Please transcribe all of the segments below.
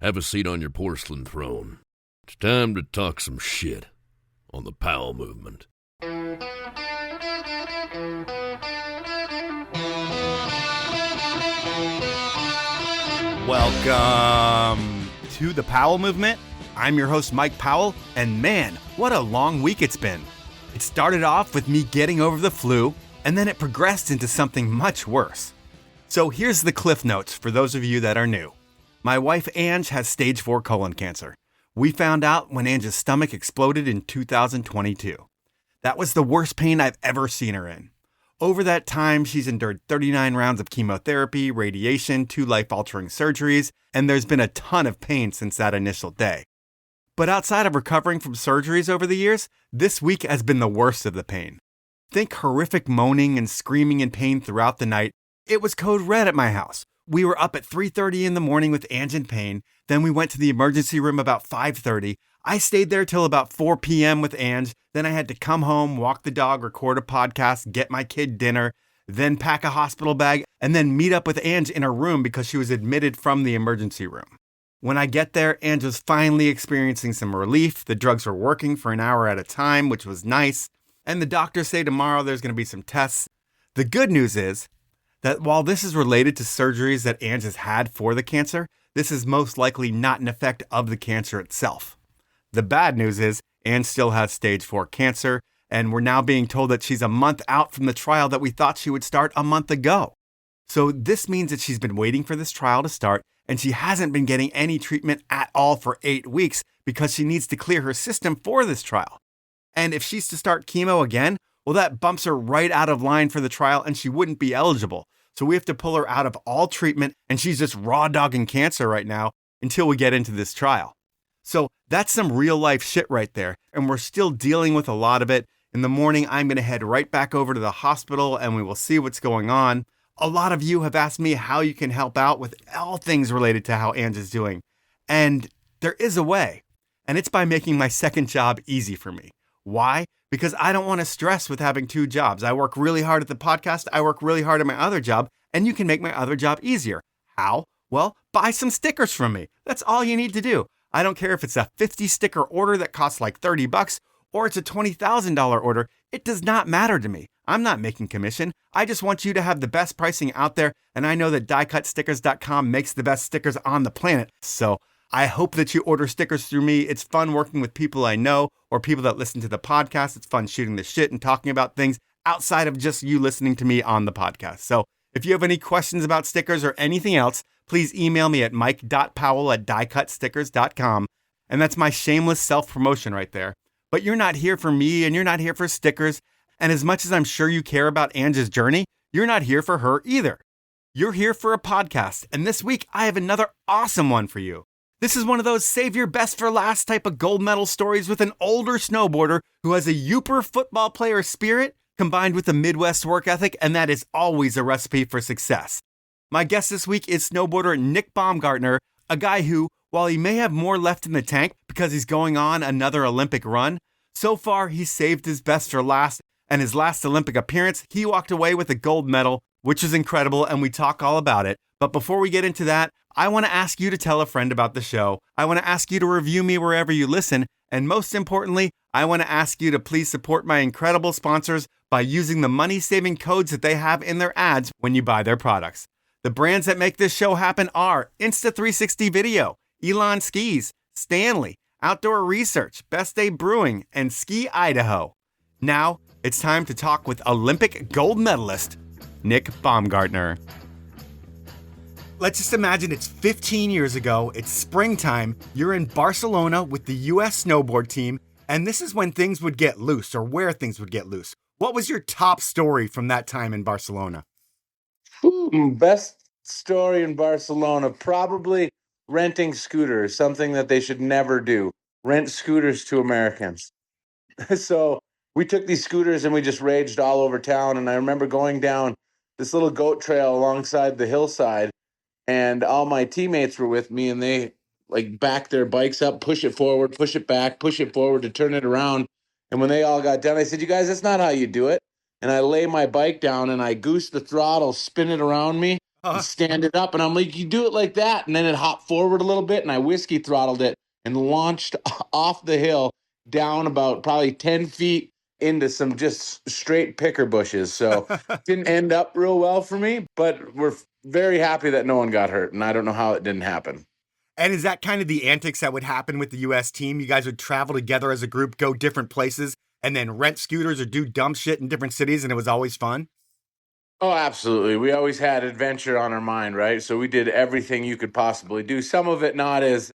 Have a seat on your porcelain throne. It's time to talk some shit on the Powell Movement. Welcome to the Powell Movement. I'm your host, Mike Powell, and man, what a long week it's been. It started off with me getting over the flu, and then it progressed into something much worse. So here's the cliff notes for those of you that are new. My wife, Ange, has stage 4 colon cancer. We found out when Ange's stomach exploded in 2022. That was the worst pain I've ever seen her in. Over that time, she's endured 39 rounds of chemotherapy, radiation, 2 life-altering surgeries, and there's been a ton of pain since that initial day. But outside of recovering from surgeries over the years, this week has been the worst of the pain. Think horrific moaning and screaming in pain throughout the night. It was code red at my house. We were up at 3:30 in the morning with Ange in pain. Then we went to the emergency room about 5:30. I stayed there till about 4 p.m. with Ange. Then I had to come home, walk the dog, record a podcast, get my kid dinner, then pack a hospital bag, and then meet up with Ange in her room because she was admitted from the emergency room. When I get there, Ange was finally experiencing some relief. The drugs were working for an hour at a time, which was nice. And the doctors say tomorrow there's going to be some tests. The good news is that while this is related to surgeries that Ange has had for the cancer, this is most likely not an effect of the cancer itself. The bad news is Ange still has stage 4 cancer, and we're now being told that she's a month out from the trial that we thought she would start a month ago. So this means that she's been waiting for this trial to start, and she hasn't been getting any treatment at all for 8 weeks because she needs to clear her system for this trial. And if she's to start chemo again, well, that bumps her right out of line for the trial and she wouldn't be eligible. So we have to pull her out of all treatment, and she's just raw dogging cancer right now until we get into this trial. So that's some real life shit right there, and we're still dealing with a lot of it. In the morning, I'm going to head right back over to the hospital and we will see what's going on. A lot of you have asked me how you can help out with all things related to how Ange is doing. And there is a way, and it's by making my second job easy for me. Why? Because I don't want to stress with having 2 jobs. I work really hard at the podcast. I work really hard at my other job, and you can make my other job easier. How? Well, buy some stickers from me. That's all you need to do. I don't care if it's a 50 sticker order that costs like $30 or it's a $20,000 order. It does not matter to me. I'm not making commission. I just want you to have the best pricing out there, and I know that diecutstickers.com makes the best stickers on the planet. So I hope that you order stickers through me. It's fun working with people I know or people that listen to the podcast. It's fun shooting the shit and talking about things outside of just you listening to me on the podcast. So if you have any questions about stickers or anything else, please email me at mike.powell@diecutstickers.com. And that's my shameless self-promotion right there. But you're not here for me, and you're not here for stickers. And as much as I'm sure you care about Ange's journey, you're not here for her either. You're here for a podcast. And this week, I have another awesome one for you. This is one of those save your best for last type of gold medal stories with an older snowboarder who has a Yooper football player spirit combined with a Midwest work ethic, and that is always a recipe for success. My guest this week is snowboarder Nick Baumgartner, a guy who, while he may have more left in the tank because he's going on another Olympic run, so far he's saved his best for last, and his last Olympic appearance, he walked away with a gold medal, which is incredible, and we talk all about it. But before we get into that, I want to ask you to tell a friend about the show. I want to ask you to review me wherever you listen, and most importantly, I want to ask you to please support my incredible sponsors by using the money-saving codes that they have in their ads when you buy their products. The brands that make this show happen are Insta360 Video, Elan Skis, Stanley, Outdoor Research, Best Day Brewing, and Ski Idaho. Now, it's time to talk with Olympic gold medalist, Nick Baumgartner. Let's just imagine it's 15 years ago, it's springtime, you're in Barcelona with the US snowboard team, and this is when things would get loose, or where things would get loose. What was your top story from that time in Barcelona? Best story in Barcelona, probably renting scooters, something that they should never do. Rent scooters to Americans. So we took these scooters and we just raged all over town. And I remember going down this little goat trail alongside the hillside, and all my teammates were with me, and they like back their bikes up, push it forward, push it back, push it forward to turn it around. And when they all got done, I said, "You guys, that's not how you do it." And I lay my bike down and I goose the throttle, spin it around me. stand it up. And I'm like, you do it like that. And then it hopped forward a little bit and I whiskey throttled it and launched off the hill down about probably 10 feet into some just straight picker bushes. So didn't end up real well for me, but we're very happy that no one got hurt. And I don't know how it didn't happen. And is that kind of the antics that would happen with the U.S. team? You guys would travel together as a group, go different places, and then rent scooters or do dumb shit in different cities, and it was always fun? Oh, absolutely. We always had adventure on our mind, right? So we did everything you could possibly do. Some of it not as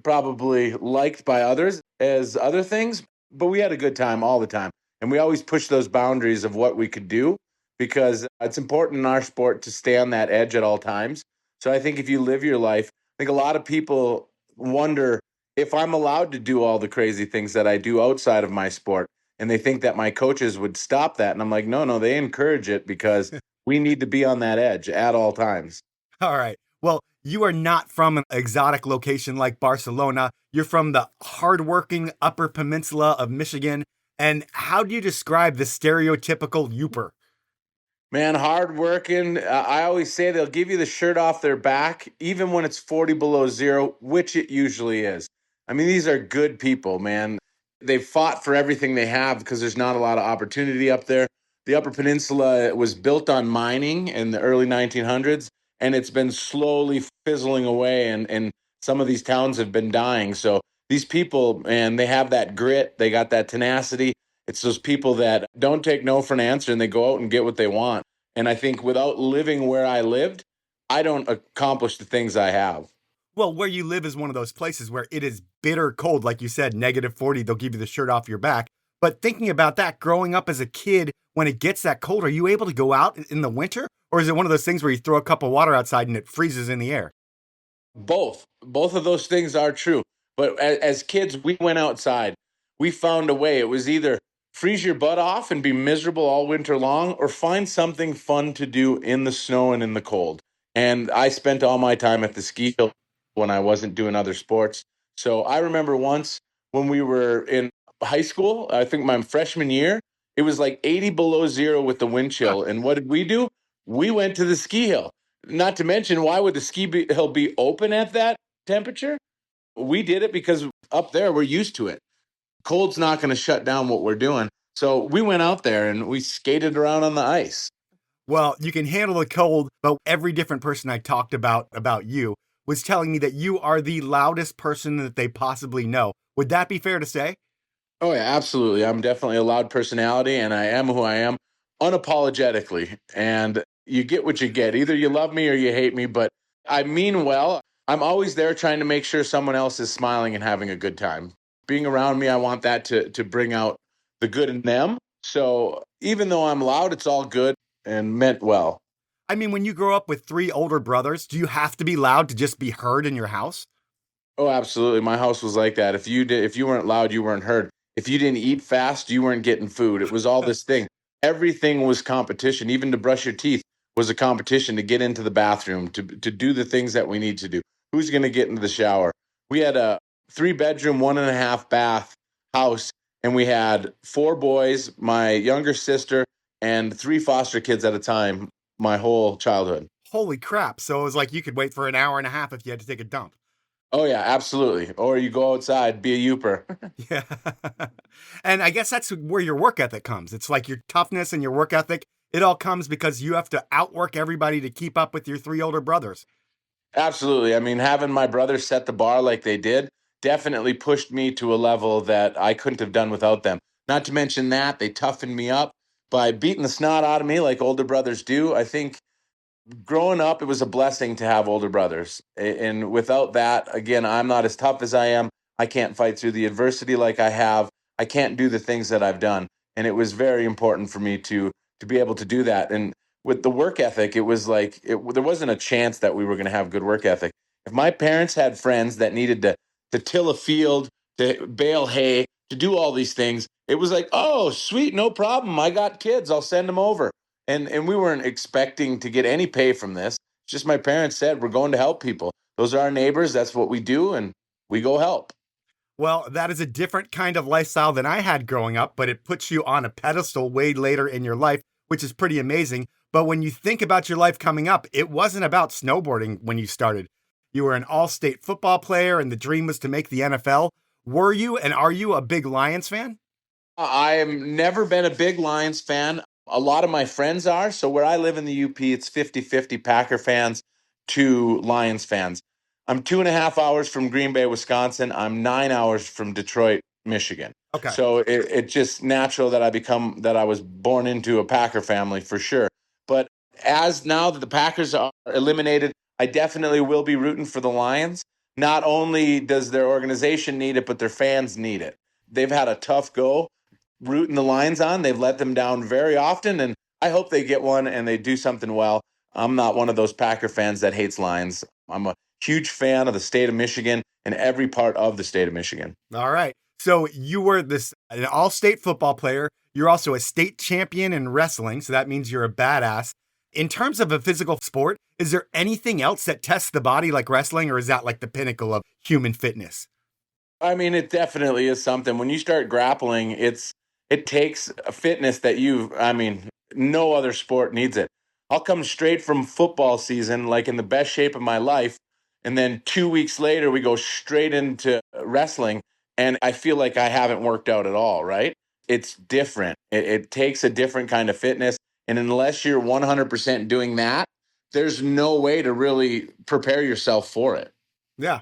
probably liked by others as other things, but we had a good time all the time. And we always pushed those boundaries of what we could do because it's important in our sport to stay on that edge at all times. So I think if you live your life, I think a lot of people wonder if I'm allowed to do all the crazy things that I do outside of my sport. And they think that my coaches would stop that. And I'm like, no, they encourage it because we need to be on that edge at all times. All right. Well, you are not from an exotic location like Barcelona. You're from the hardworking Upper Peninsula of Michigan. And how do you describe the stereotypical Yooper? Man, hardworking. I always say they'll give you the shirt off their back, even when it's 40 below zero, which it usually is. I mean, these are good people, man. They've fought for everything they have because there's not a lot of opportunity up there. The Upper Peninsula was built on mining in the early 1900s, and it's been slowly fizzling away, and some of these towns have been dying. So these people, man, they have that grit. They got that tenacity. It's those people that don't take no for an answer and they go out and get what they want. And I think without living where I lived, I don't accomplish the things I have. Well, where you live is one of those places where it is bitter cold. Like you said, -40, they'll give you the shirt off your back. But thinking about that, growing up as a kid, when it gets that cold, are you able to go out in the winter? Or is it one of those things where you throw a cup of water outside and it freezes in the air? Both of those things are true. But as kids, we went outside. We found a way. It was either freeze your butt off and be miserable all winter long, or find something fun to do in the snow and in the cold. And I spent all my time at the ski hill when I wasn't doing other sports. So I remember once when we were in high school, I think my freshman year, it was like 80 below zero with the wind chill. And what did we do? We went to the ski hill. Not to mention, why would the hill be open at that temperature? We did it because up there we're used to it. Cold's not going to shut down what we're doing. So we went out there and we skated around on the ice. Well, you can handle the cold, but every different person I talked about you was telling me that you are the loudest person that they possibly know. Would that be fair to say? Oh, yeah, absolutely. I'm definitely a loud personality, and I am who I am unapologetically. And you get what you get. Either you love me or you hate me, but I mean well. I'm always there trying to make sure someone else is smiling and having a good time. Being around me, I want that to bring out the good in them. So even though I'm loud, it's all good and meant well. I mean, when you grow up with 3 older brothers, do you have to be loud to just be heard in your house? Oh, absolutely. My house was like that. If you weren't loud, you weren't heard. If you didn't eat fast, you weren't getting food. It was all this thing. Everything was competition. Even to brush your teeth was a competition to get into the bathroom, to do the things that we need to do. Who's going to get into the shower? We had a 3-bedroom, 1.5 bath house, and we had 4 boys, my younger sister, and 3 foster kids at a time, my whole childhood. Holy crap. So it was like you could wait for an hour and a half if you had to take a dump. Oh, yeah, absolutely. Or you go outside, be a Yooper. Yeah. And I guess that's where your work ethic comes. It's like your toughness and your work ethic. It all comes because you have to outwork everybody to keep up with your 3 older brothers. Absolutely. I mean, having my brothers set the bar like they did definitely pushed me to a level that I couldn't have done without them. Not to mention that they toughened me up by beating the snot out of me like older brothers do. I think growing up, it was a blessing to have older brothers. And without that, again, I'm not as tough as I am. I can't fight through the adversity like I have. I can't do the things that I've done. And it was very important for me to be able to do that. And with the work ethic, it was like there wasn't a chance that we were going to have good work ethic. If my parents had friends that needed to till a field, to bale hay, to do all these things, it was like, oh, sweet, no problem. I got kids. I'll send them over. And we weren't expecting to get any pay from this. It's just my parents said, we're going to help people. Those are our neighbors. That's what we do. And we go help. Well, that is a different kind of lifestyle than I had growing up, but it puts you on a pedestal way later in your life, which is pretty amazing. But when you think about your life coming up, it wasn't about snowboarding when you started. You were an all-state football player, and the dream was to make the NFL. Were you and are you a big Lions fan? I have never been a big Lions fan. A lot of my friends are. So where I live in the UP, it's 50-50 Packer fans to Lions fans. I'm 2.5 hours from Green Bay, Wisconsin. I'm 9 hours from Detroit, Michigan. Okay. So it's just natural that I was born into a Packer family for sure. But as now that the Packers are eliminated, I definitely will be rooting for the Lions. Not only does their organization need it, but their fans need it. They've had a tough go rooting the Lions on. They've let them down very often, and I hope they get one and they do something well. I'm not one of those Packer fans that hates Lions. I'm a huge fan of the state of Michigan and every part of the state of Michigan. All right. So you were an all-state football player. You're also a state champion in wrestling, so that means you're a badass. In terms of a physical sport, is there anything else that tests the body like wrestling, or is that like the pinnacle of human fitness? I mean, it definitely is something. When you start grappling, it takes a fitness that no other sport needs it. I'll come straight from football season, like in the best shape of my life. And then 2 weeks later, we go straight into wrestling. And I feel like I haven't worked out at all, right? It's different. It takes a different kind of fitness. And unless you're 100% doing that, there's no way to really prepare yourself for it. Yeah.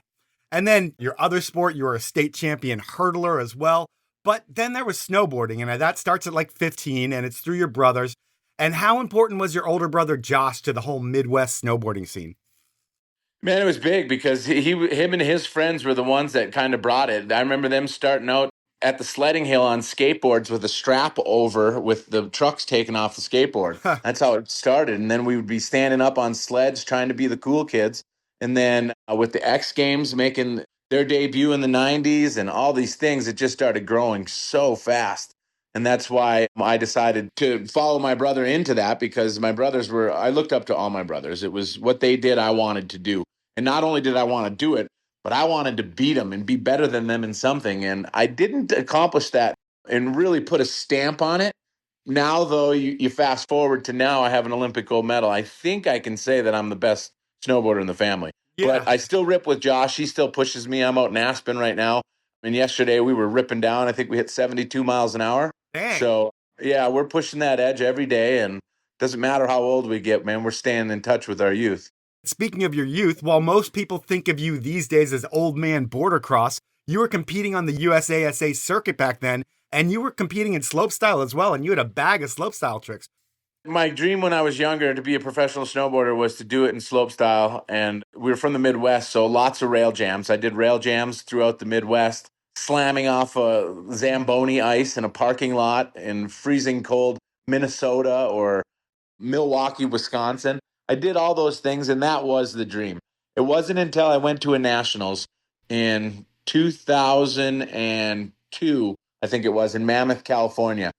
And then your other sport, you were a state champion hurdler as well. But then there was snowboarding, and that starts at like 15, and it's through your brothers. And how important was your older brother Josh to the whole Midwest snowboarding scene? Man, it was big because him and his friends were the ones that kind of brought it. I remember them starting out at the sledding hill on skateboards with a strap over with the trucks taken off the skateboard. That's how it started. And then we would be standing up on sleds trying to be the cool kids. And then with the X Games making their debut in the 90s and all these things, it just started growing so fast. And that's why I decided to follow my brother into that, because I looked up to all my brothers. It was what they did, I wanted to do. And not only did I want to do it, but I wanted to beat them and be better than them in something. And I didn't accomplish that and really put a stamp on it. Now, though, you fast forward to now, I have an Olympic gold medal. I think I can say that I'm the best snowboarder in the family. Yeah. But I still rip with Josh. He still pushes me. I'm out in Aspen right now. And yesterday we were ripping down. I think we hit 72 miles an hour. Dang. So, yeah, we're pushing that edge every day. And it doesn't matter how old we get, man. We're staying in touch with our youth. Speaking of your youth, while most people think of you these days as old man boardercross, you were competing on the USASA circuit back then, and you were competing in slopestyle as well, and you had a bag of slopestyle tricks. My dream when I was younger to be a professional snowboarder was to do it in slopestyle, and we were from the Midwest, so lots of rail jams. I did rail jams throughout the Midwest, slamming off a Zamboni ice in a parking lot in freezing cold Minnesota or Milwaukee, Wisconsin. I did all those things, and that was the dream. It wasn't until I went to a nationals in 2002, I think it was, in Mammoth, California.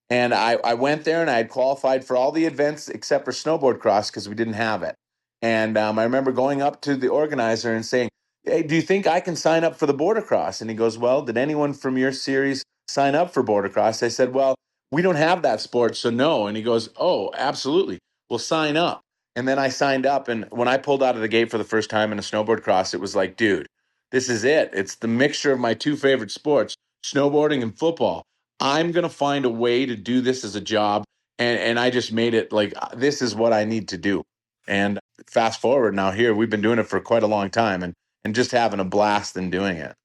And I went there and I had qualified for all the events except for snowboard cross because we didn't have it. And I remember going up to the organizer and saying, "Hey, do you think I can sign up for the border cross?" And he goes, "Well, did anyone from your series sign up for border cross?" I said, "Well, we don't have that sport, so no." And he goes, "Oh, absolutely. We'll sign up." And then I signed up. And when I pulled out of the gate for the first time in a snowboard cross, it was like, dude, this is it. It's the mixture of my two favorite sports, snowboarding and football. I'm going to find a way to do this as a job. And I just made it like, this is what I need to do. And fast forward now here, we've been doing it for quite a long time and just having a blast in doing it.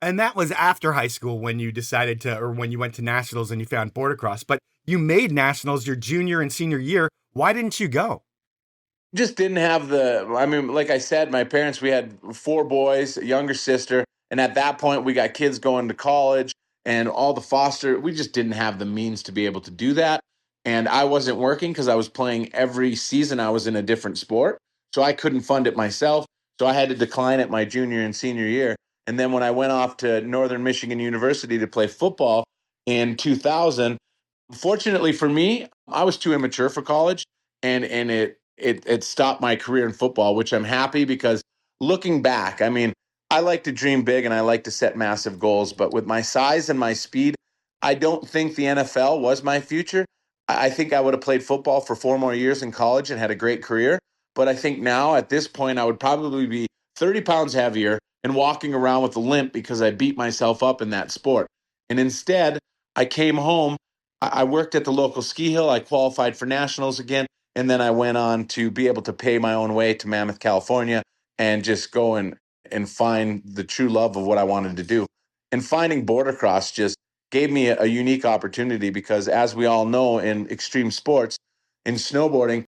And that was after high school when you decided or when you went to nationals and you found boardercross. But you made nationals your junior and senior year. Why didn't you go? Just didn't have like I said, my parents, we had 4 boys, a younger sister. And at that point, we got kids going to college and all the we just didn't have the means to be able to do that. And I wasn't working because I was playing every season. I was in a different sport. So I couldn't fund it myself. So I had to decline it my junior and senior year. And then when I went off to Northern Michigan University to play football in 2000, fortunately for me, I was too immature for college. And it stopped my career in football, which I'm happy because looking back, I mean, I like to dream big and I like to set massive goals, but with my size and my speed, I don't think the NFL was my future. I think I would have played football for 4 more years in college and had a great career. But I think now at this point, I would probably be 30 pounds heavier and walking around with a limp because I beat myself up in that sport. And instead, I came home. I worked at the local ski hill. I qualified for nationals again. And then I went on to be able to pay my own way to Mammoth, California, and just go and find the true love of what I wanted to do. And finding boardercross just gave me a unique opportunity because, as we all know, in extreme sports, in snowboarding,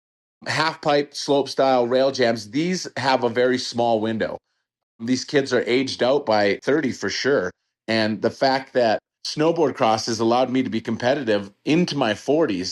half pipe, slope style, rail jams, these have a very small window. These kids are aged out by 30 for sure. And the fact that snowboard cross has allowed me to be competitive into my 40s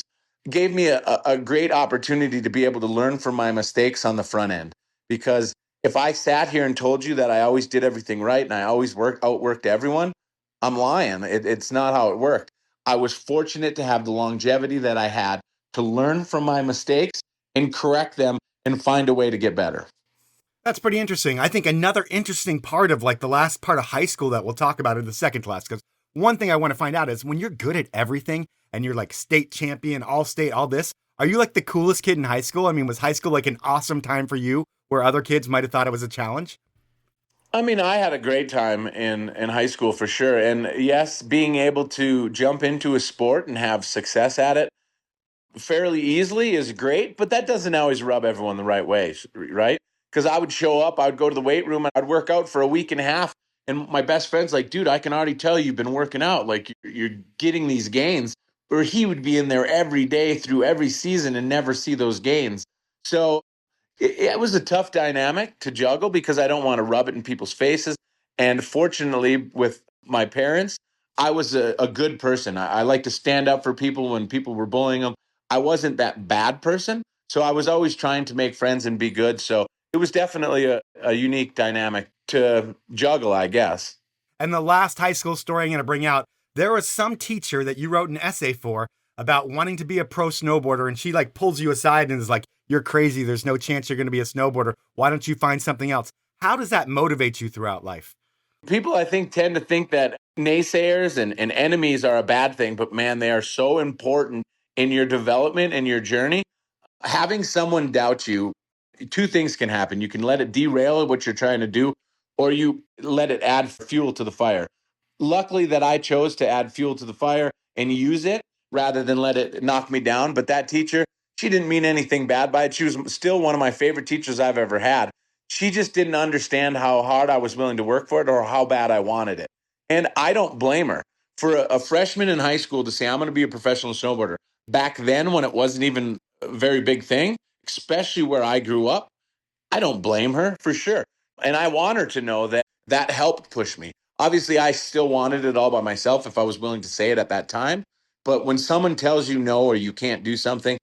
gave me a great opportunity to be able to learn from my mistakes on the front end. Because if I sat here and told you that I always did everything right and I always outworked everyone, I'm lying. It's not how it worked. I was fortunate to have the longevity that I had to learn from my mistakes and correct them and find a way to get better. That's pretty interesting. I think another interesting part of like the last part of high school that we'll talk about in the second class, because one thing I want to find out is when you're good at everything and you're like state champion, all state, all this, are you like the coolest kid in high school? I mean, was high school like an awesome time for you where other kids might have thought it was a challenge? I mean, I had a great time in high school for sure. And yes, being able to jump into a sport and have success at it fairly easily is great, but that doesn't always rub everyone the right way, right? Because I would show up, I would go to the weight room, and I'd work out for a week and a half. And my best friend's like, dude, I can already tell you've been working out. Like, you're getting these gains. Or he would be in there every day through every season and never see those gains. So it was a tough dynamic to juggle because I don't want to rub it in people's faces. And fortunately, with my parents, I was a good person. I like to stand up for people when people were bullying them. I wasn't that bad person. So I was always trying to make friends and be good. So it was definitely a unique dynamic to juggle, I guess. And the last high school story I'm going to bring out, there was some teacher that you wrote an essay for about wanting to be a pro snowboarder, and she like pulls you aside and is like, you're crazy. There's no chance you're going to be a snowboarder. Why don't you find something else? How does that motivate you throughout life? People, I think, tend to think that naysayers and enemies are a bad thing, but man, they are so important in your development and your journey. Having someone doubt you, two things can happen. You can let it derail what you're trying to do, or you let it add fuel to the fire. Luckily that I chose to add fuel to the fire and use it rather than let it knock me down. But that teacher, she didn't mean anything bad by it. She was still one of my favorite teachers I've ever had. She just didn't understand how hard I was willing to work for it or how bad I wanted it. And I don't blame her. For a freshman in high school to say, I'm going to be a professional snowboarder, back then when it wasn't even a very big thing, especially where I grew up, I don't blame her for sure. And I want her to know that that helped push me. Obviously, I still wanted it all by myself if I was willing to say it at that time. But when someone tells you no or you can't do something,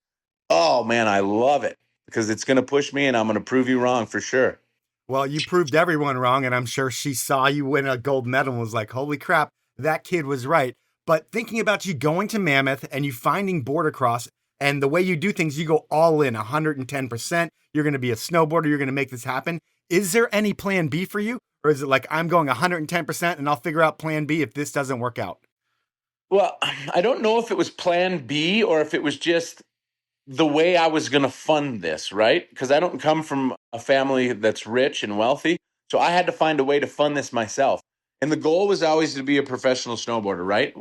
oh man, I love it because it's going to push me and I'm going to prove you wrong for sure. Well, you proved everyone wrong, and I'm sure she saw you win a gold medal and was like, holy crap, that kid was right. But thinking about you going to Mammoth and you finding boardercross and the way you do things, you go all in 110%. You're going to be a snowboarder. You're going to make this happen. Is there any plan B for you? Or is it like, I'm going 110% and I'll figure out plan B if this doesn't work out? Well, I don't know if it was plan B or if it was just the way I was going to fund this, right? Because I don't come from a family that's rich and wealthy. So I had to find a way to fund this myself. And the goal was always to be a professional snowboarder, right?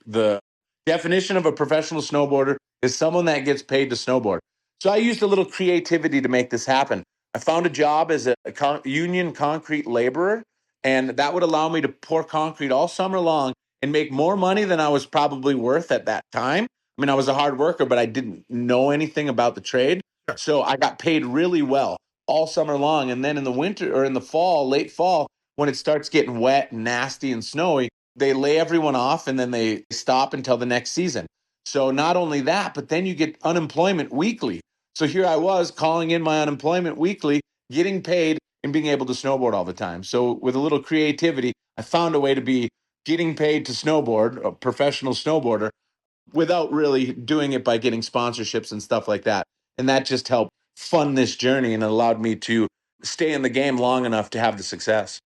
The definition of a professional snowboarder is someone that gets paid to snowboard. So I used a little creativity to make this happen. I found a job as a union concrete laborer, and that would allow me to pour concrete all summer long and make more money than I was probably worth at that time. I mean, I was a hard worker, but I didn't know anything about the trade. Sure. So I got paid really well all summer long. And then in the winter or in the fall, late fall, when it starts getting wet and nasty and snowy, they lay everyone off and then they stop until the next season. So not only that, but then you get unemployment weekly. So here I was calling in my unemployment weekly, getting paid and being able to snowboard all the time. So with a little creativity, I found a way to be getting paid to snowboard, a professional snowboarder, without really doing it by getting sponsorships and stuff like that. And that just helped fund this journey and allowed me to stay in the game long enough to have the success.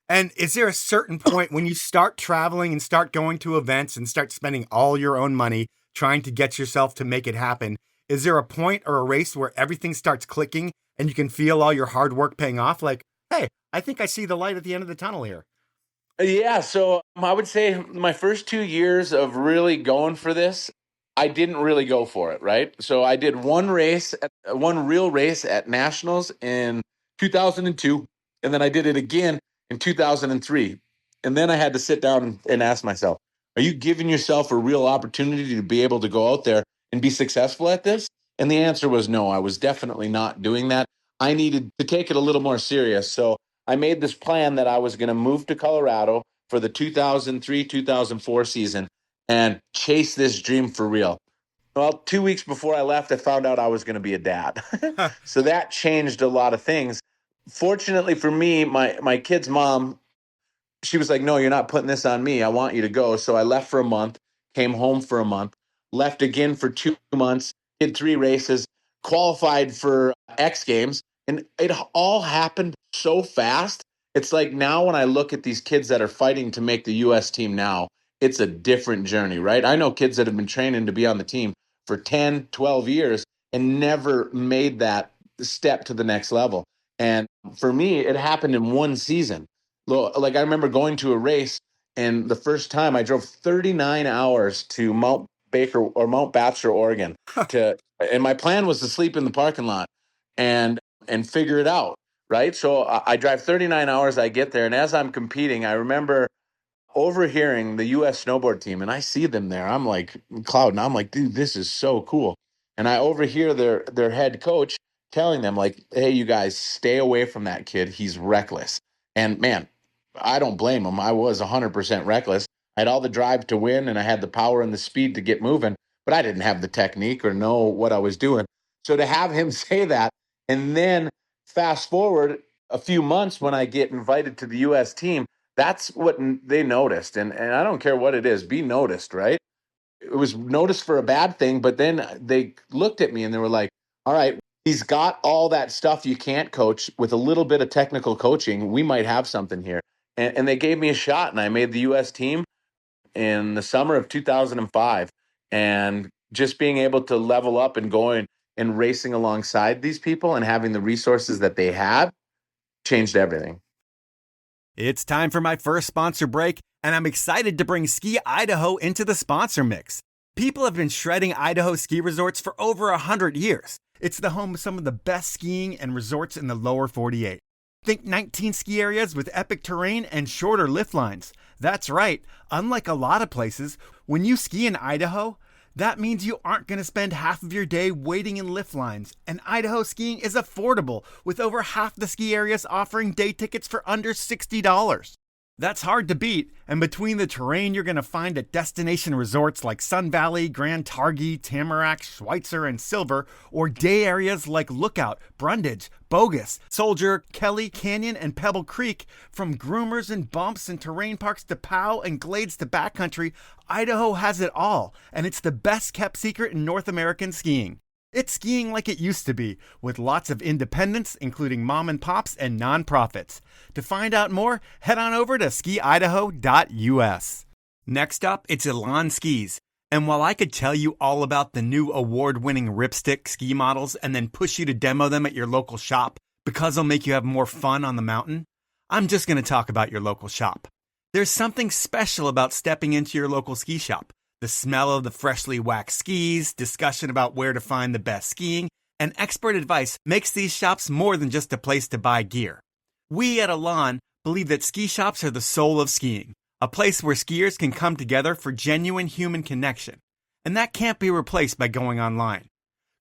And is there a certain point when you start traveling and start going to events and start spending all your own money trying to get yourself to make it happen. Is there a point or a race where everything starts clicking and you can feel all your hard work paying off? Like, hey, I think I see the light at the end of the tunnel here. Yeah, so I would say my first 2 years of really going for this, I didn't really go for it, right? So I did one real race at Nationals in 2002, and then I did it again in 2003. And then I had to sit down and ask myself, are you giving yourself a real opportunity to be able to go out there and be successful at this? And the answer was no, I was definitely not doing that. I needed to take it a little more serious. So I made this plan that I was going to move to Colorado for the 2003-2004 season and chase this dream for real. Well, 2 weeks before I left, I found out I was going to be a dad. So that changed a lot of things. Fortunately for me, my kid's mom, she was like, no, you're not putting this on me. I want you to go. So I left for a month, came home for a month, left again for 2 months, did 3 races, qualified for X Games. And it all happened so fast. It's like now when I look at these kids that are fighting to make the U.S. team now, it's a different journey, right? I know kids that have been training to be on the team for 10, 12 years and never made that step to the next level. And for me, it happened in one season. Like I remember going to a race, and the first time I drove 39 hours to Mount Bachelor, Oregon, and my plan was to sleep in the parking lot and figure it out, right? So I drive 39 hours, I get there, and as I'm competing, I remember overhearing the U.S. snowboard team, and I see them there. I'm like clouding. I'm like, dude, this is so cool. And I overhear their head coach telling them, like, hey, you guys, stay away from that kid. He's reckless. And man, I don't blame him. I was 100% reckless. I had all the drive to win, and I had the power and the speed to get moving, but I didn't have the technique or know what I was doing. So to have him say that, and then fast forward a few months when I get invited to the U.S. team, that's what they noticed. And I don't care what it is, be noticed, right? It was noticed for a bad thing, but then they looked at me and they were like, all right, he's got all that stuff you can't coach. With a little bit of technical coaching, we might have something here. And they gave me a shot, and I made the U.S. team in the summer of 2005. And just being able to level up and going and racing alongside these people and having the resources that they had changed everything. It's time for my first sponsor break, and I'm excited to bring Ski Idaho into the sponsor mix. People have been shredding Idaho ski resorts for over 100 years. It's the home of some of the best skiing and resorts in the lower 48. Think 19 ski areas with epic terrain and shorter lift lines. That's right, unlike a lot of places, when you ski in Idaho, that means you aren't going to spend half of your day waiting in lift lines. And Idaho skiing is affordable, with over half the ski areas offering day tickets for under $60. That's hard to beat, and between the terrain you're going to find at destination resorts like Sun Valley, Grand Targhee, Tamarack, Schweitzer, and Silver, or day areas like Lookout, Brundage, Bogus, Soldier, Kelly, Canyon, and Pebble Creek, from groomers and bumps and terrain parks to Powell and glades to backcountry, Idaho has it all, and it's the best kept secret in North American skiing. It's skiing like it used to be, with lots of independents, including mom and pops and nonprofits. To find out more, head on over to skiidaho.us. Next up, it's Elan Skis. And while I could tell you all about the new award-winning Ripstick ski models and then push you to demo them at your local shop because they'll make you have more fun on the mountain, I'm just going to talk about your local shop. There's something special about stepping into your local ski shop. The smell of the freshly waxed skis, discussion about where to find the best skiing, and expert advice makes these shops more than just a place to buy gear. We at Elan believe that ski shops are the soul of skiing, a place where skiers can come together for genuine human connection. And that can't be replaced by going online.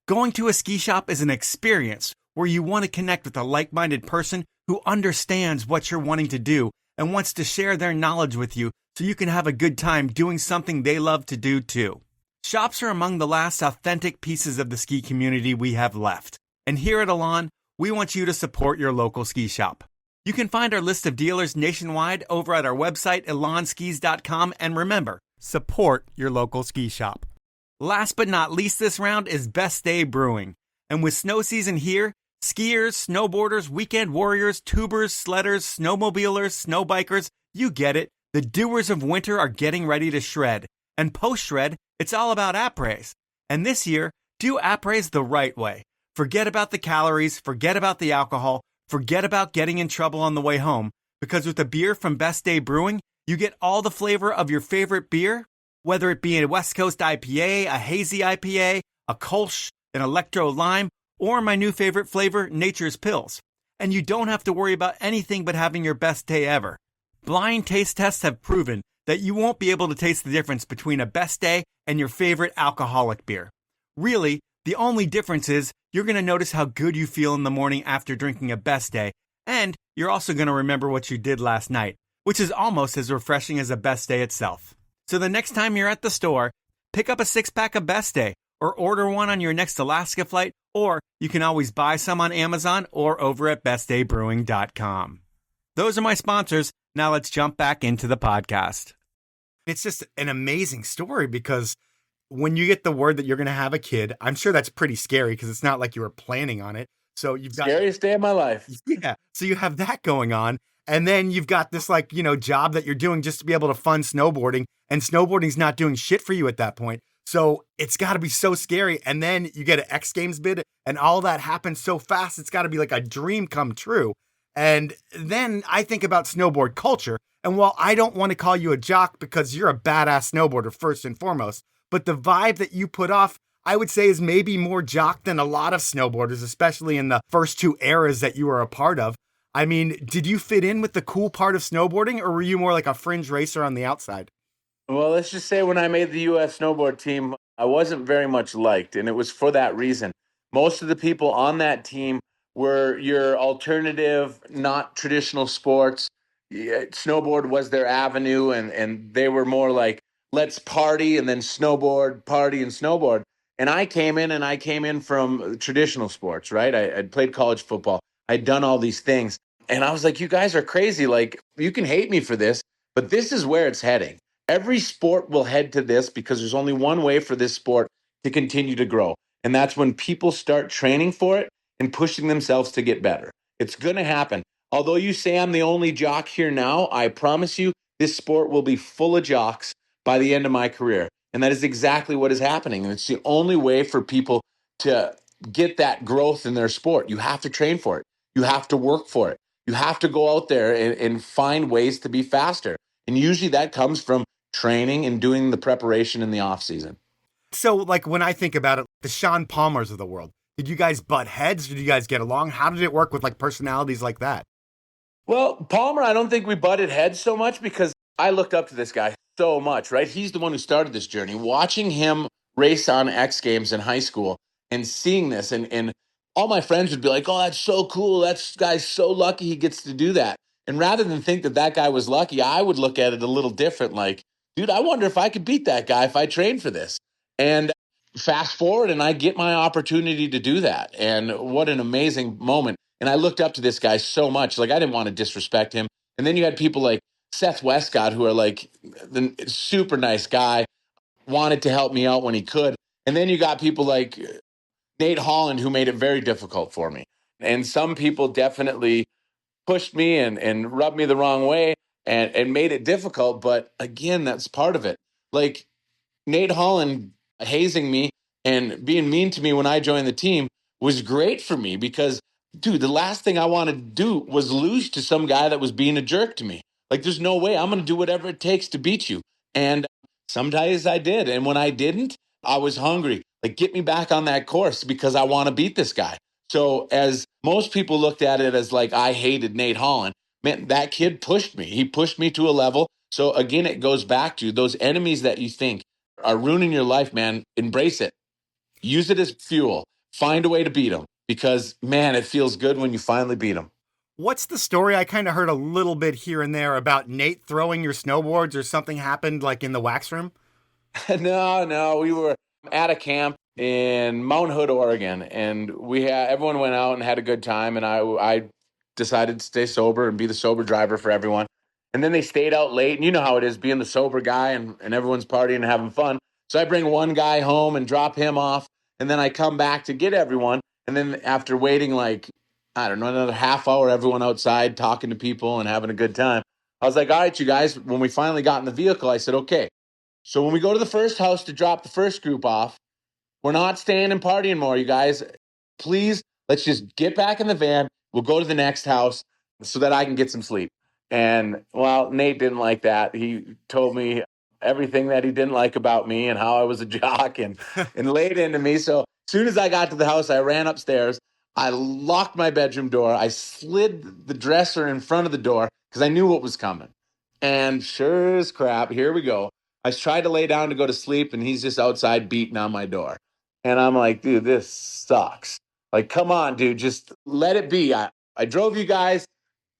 Going to a ski shop is an experience where you want to connect with a like-minded person who understands what you're wanting to do and wants to share their knowledge with you so you can have a good time doing something they love to do too. Shops are among the last authentic pieces of the ski community we have left. And here at Elan, we want you to support your local ski shop. You can find our list of dealers nationwide over at our website, elanskis.com, and remember, support your local ski shop. Last but not least this round is Best Day Brewing. And with snow season here, skiers, snowboarders, weekend warriors, tubers, sledders, snowmobilers, snowbikers, you get it. The doers of winter are getting ready to shred. And post-shred, it's all about après. And this year, do après the right way. Forget about the calories, forget about the alcohol, forget about getting in trouble on the way home, because with a beer from Best Day Brewing, you get all the flavor of your favorite beer, whether it be a West Coast IPA, a hazy IPA, a Kolsch, an Electro Lime, or my new favorite flavor, Nature's Pills. And you don't have to worry about anything but having your best day ever. Blind taste tests have proven that you won't be able to taste the difference between a Best Day and your favorite alcoholic beer. Really, the only difference is you're going to notice how good you feel in the morning after drinking a Best Day, and you're also going to remember what you did last night, which is almost as refreshing as a Best Day itself. So the next time you're at the store, pick up a 6-pack of Best Day, or order one on your next Alaska flight, or you can always buy some on Amazon or over at bestdaybrewing.com. Those are my sponsors. Now let's jump back into the podcast. It's just an amazing story because when you get the word that you're going to have a kid, I'm sure that's pretty scary because it's not like you were planning on it. So you've got Scariest day of my life. Yeah. So you have that going on. And then you've got this job that you're doing just to be able to fund snowboarding, and snowboarding's not doing shit for you at that point. So it's got to be so scary. And then you get an X Games bid and all that happens so fast. It's got to be like a dream come true. And then I think about snowboard culture. And while I don't want to call you a jock because you're a badass snowboarder first and foremost, but the vibe that you put off, I would say is maybe more jock than a lot of snowboarders, especially in the first two eras that you were a part of. I mean, did you fit in with the cool part of snowboarding, or were you more like a fringe racer on the outside? Well, let's just say when I made the U.S. snowboard team, I wasn't very much liked, and it was for that reason. Most of the people on that team were your alternative, not traditional sports. Snowboard was their avenue, and they were more like, let's party and then snowboard, party and snowboard. And I came in from traditional sports, right? I'd played college football. I'd done all these things. And I was like, you guys are crazy. Like, you can hate me for this, but this is where it's heading. Every sport will head to this because there's only one way for this sport to continue to grow. And that's when people start training for it and pushing themselves to get better. It's going to happen. Although you say I'm the only jock here now, I promise you this sport will be full of jocks by the end of my career. And that is exactly what is happening. And it's the only way for people to get that growth in their sport. You have to train for it. You have to work for it. You have to go out there and find ways to be faster. And usually that comes from training and doing the preparation in the off season. So like when I think about it, the Sean Palmers of the world, did you guys butt heads? Did you guys get along? How did it work with like personalities like that? Well, Palmer, I don't think we butted heads so much because I looked up to this guy so much, right? He's the one who started this journey. Watching him race on X Games in high school and seeing this, and all my friends would be like, oh, that's so cool. That guy's so lucky he gets to do that. And rather than think that that guy was lucky, I would look at it a little different. Like, dude, I wonder if I could beat that guy if I trained for this. And fast forward and I get my opportunity to do that. And what an amazing moment. And I looked up to this guy so much. Like, I didn't want to disrespect him. And then you had people like Seth Westcott, who are like the super nice guy, wanted to help me out when he could. And then you got people like Nate Holland, who made it very difficult for me. And some people definitely pushed me and rubbed me the wrong way and made it difficult. But again, that's part of it. Like Nate Holland hazing me and being mean to me when I joined the team was great for me because, dude, the last thing I wanted to do was lose to some guy that was being a jerk to me. Like, there's no way. I'm going to do whatever it takes to beat you. And sometimes I did. And when I didn't, I was hungry. Like, get me back on that course because I want to beat this guy. So as most people looked at it as like I hated Nate Holland, man, that kid pushed me. He pushed me to a level. So again, it goes back to those enemies that you think are ruining your life, man. Embrace it. Use it as fuel. Find a way to beat them because, man, it feels good when you finally beat them. What's the story? I kind of heard a little bit here and there about Nate throwing your snowboards or something happened like in the wax room. No, we were at a camp in Mount Hood, Oregon, and everyone went out and had a good time, and I decided to stay sober and be the sober driver for everyone. And then they stayed out late, and you know how it is being the sober guy, and everyone's partying and having fun. So I bring one guy home and drop him off, and then I come back to get everyone, and then after waiting like, I don't know, another half hour, everyone outside talking to people and having a good time, I was like, all right, you guys, when we finally got in the vehicle, I said, okay, So when we go to the first house to drop the first group off, we're not staying and partying more, you guys. Please, let's just get back in the van. We'll go to the next house so that I can get some sleep. And well, Nate didn't like that. He told me everything that he didn't like about me and how I was a jock and laid into me. So as soon as I got to the house, I ran upstairs. I locked my bedroom door. I slid the dresser in front of the door because I knew what was coming. And sure as crap, here we go. I tried to lay down to go to sleep, and he's just outside beating on my door. And I'm like, dude, this sucks. Like, come on, dude, just let it be. I drove you guys.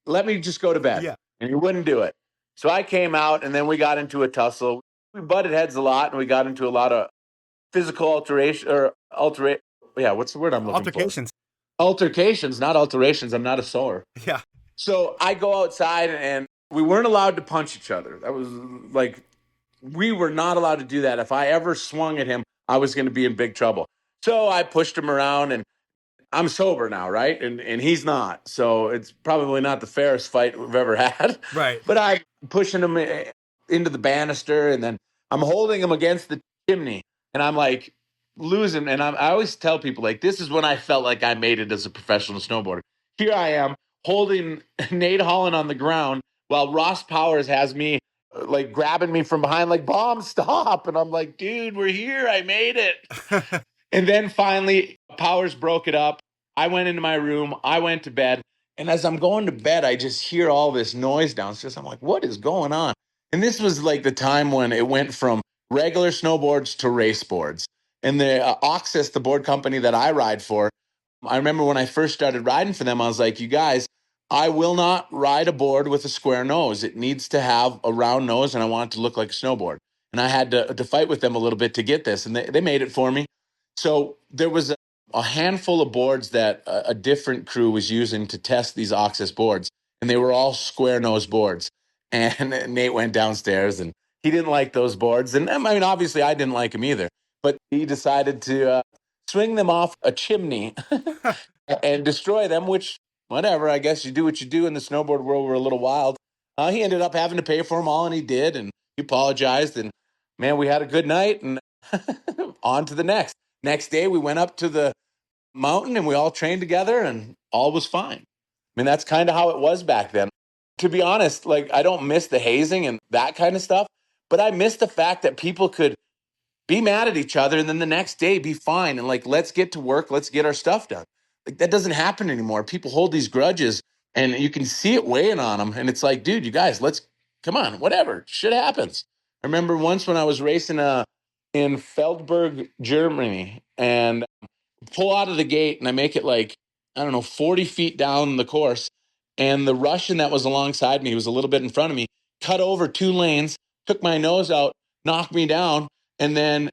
Let me just go to bed. Yeah. And he wouldn't do it. So I came out, and then we got into a tussle. We butted heads a lot, and we got into a lot of physical alteration. Yeah, what's the word I'm looking Altercations. for? Altercations, not alterations. I'm not a sewer. Yeah. So I go outside, and we weren't allowed to punch each other. That was like, we were not allowed to do that. If I ever swung at him, I was going to be in big trouble. So I pushed him around, and I'm sober now, right? And he's not. So it's probably not the fairest fight we've ever had. Right. But I'm pushing him into the banister, and then I'm holding him against the chimney, and I'm like losing. And I always tell people, like, this is when I felt like I made it as a professional snowboarder. Here I am holding Nate Holland on the ground while Ross Powers has me like grabbing me from behind, like, Baum, stop. And I'm like, dude, we're here. I made it. And then finally, Powers broke it up. I went into my room. I went to bed. And as I'm going to bed, I just hear all this noise downstairs. I'm like, what is going on? And this was like the time when it went from regular snowboards to race boards. And the Oxus, the board company that I ride for, I remember when I first started riding for them, I was like, you guys, I will not ride a board with a square nose. It needs to have a round nose, and I want it to look like a snowboard. And I had to fight with them a little bit to get this, and they made it for me. So there was a handful of boards that a different crew was using to test these Oxus boards, and they were all square nose boards. And Nate went downstairs, and he didn't like those boards. And I mean, obviously, I didn't like them either. But he decided to swing them off a chimney and destroy them, which, whatever, I guess you do what you do in the snowboard world. We're a little wild. He ended up having to pay for them all, and he did, and he apologized. And, man, we had a good night, and on to the next. Next day, we went up to the mountain, and we all trained together, and all was fine. I mean, that's kind of how it was back then. To be honest, like, I don't miss the hazing and that kind of stuff, but I miss the fact that people could be mad at each other and then the next day be fine and, like, let's get to work, let's get our stuff done. Like, that doesn't happen anymore. People hold these grudges, and you can see it weighing on them. And it's like, dude, you guys, come on, whatever. Shit happens. I remember once when I was racing in Feldberg, Germany, and pull out of the gate, and I make it like, I don't know, 40 feet down the course. And the Russian that was alongside me, he was a little bit in front of me, cut over 2 lanes, took my nose out, knocked me down, and then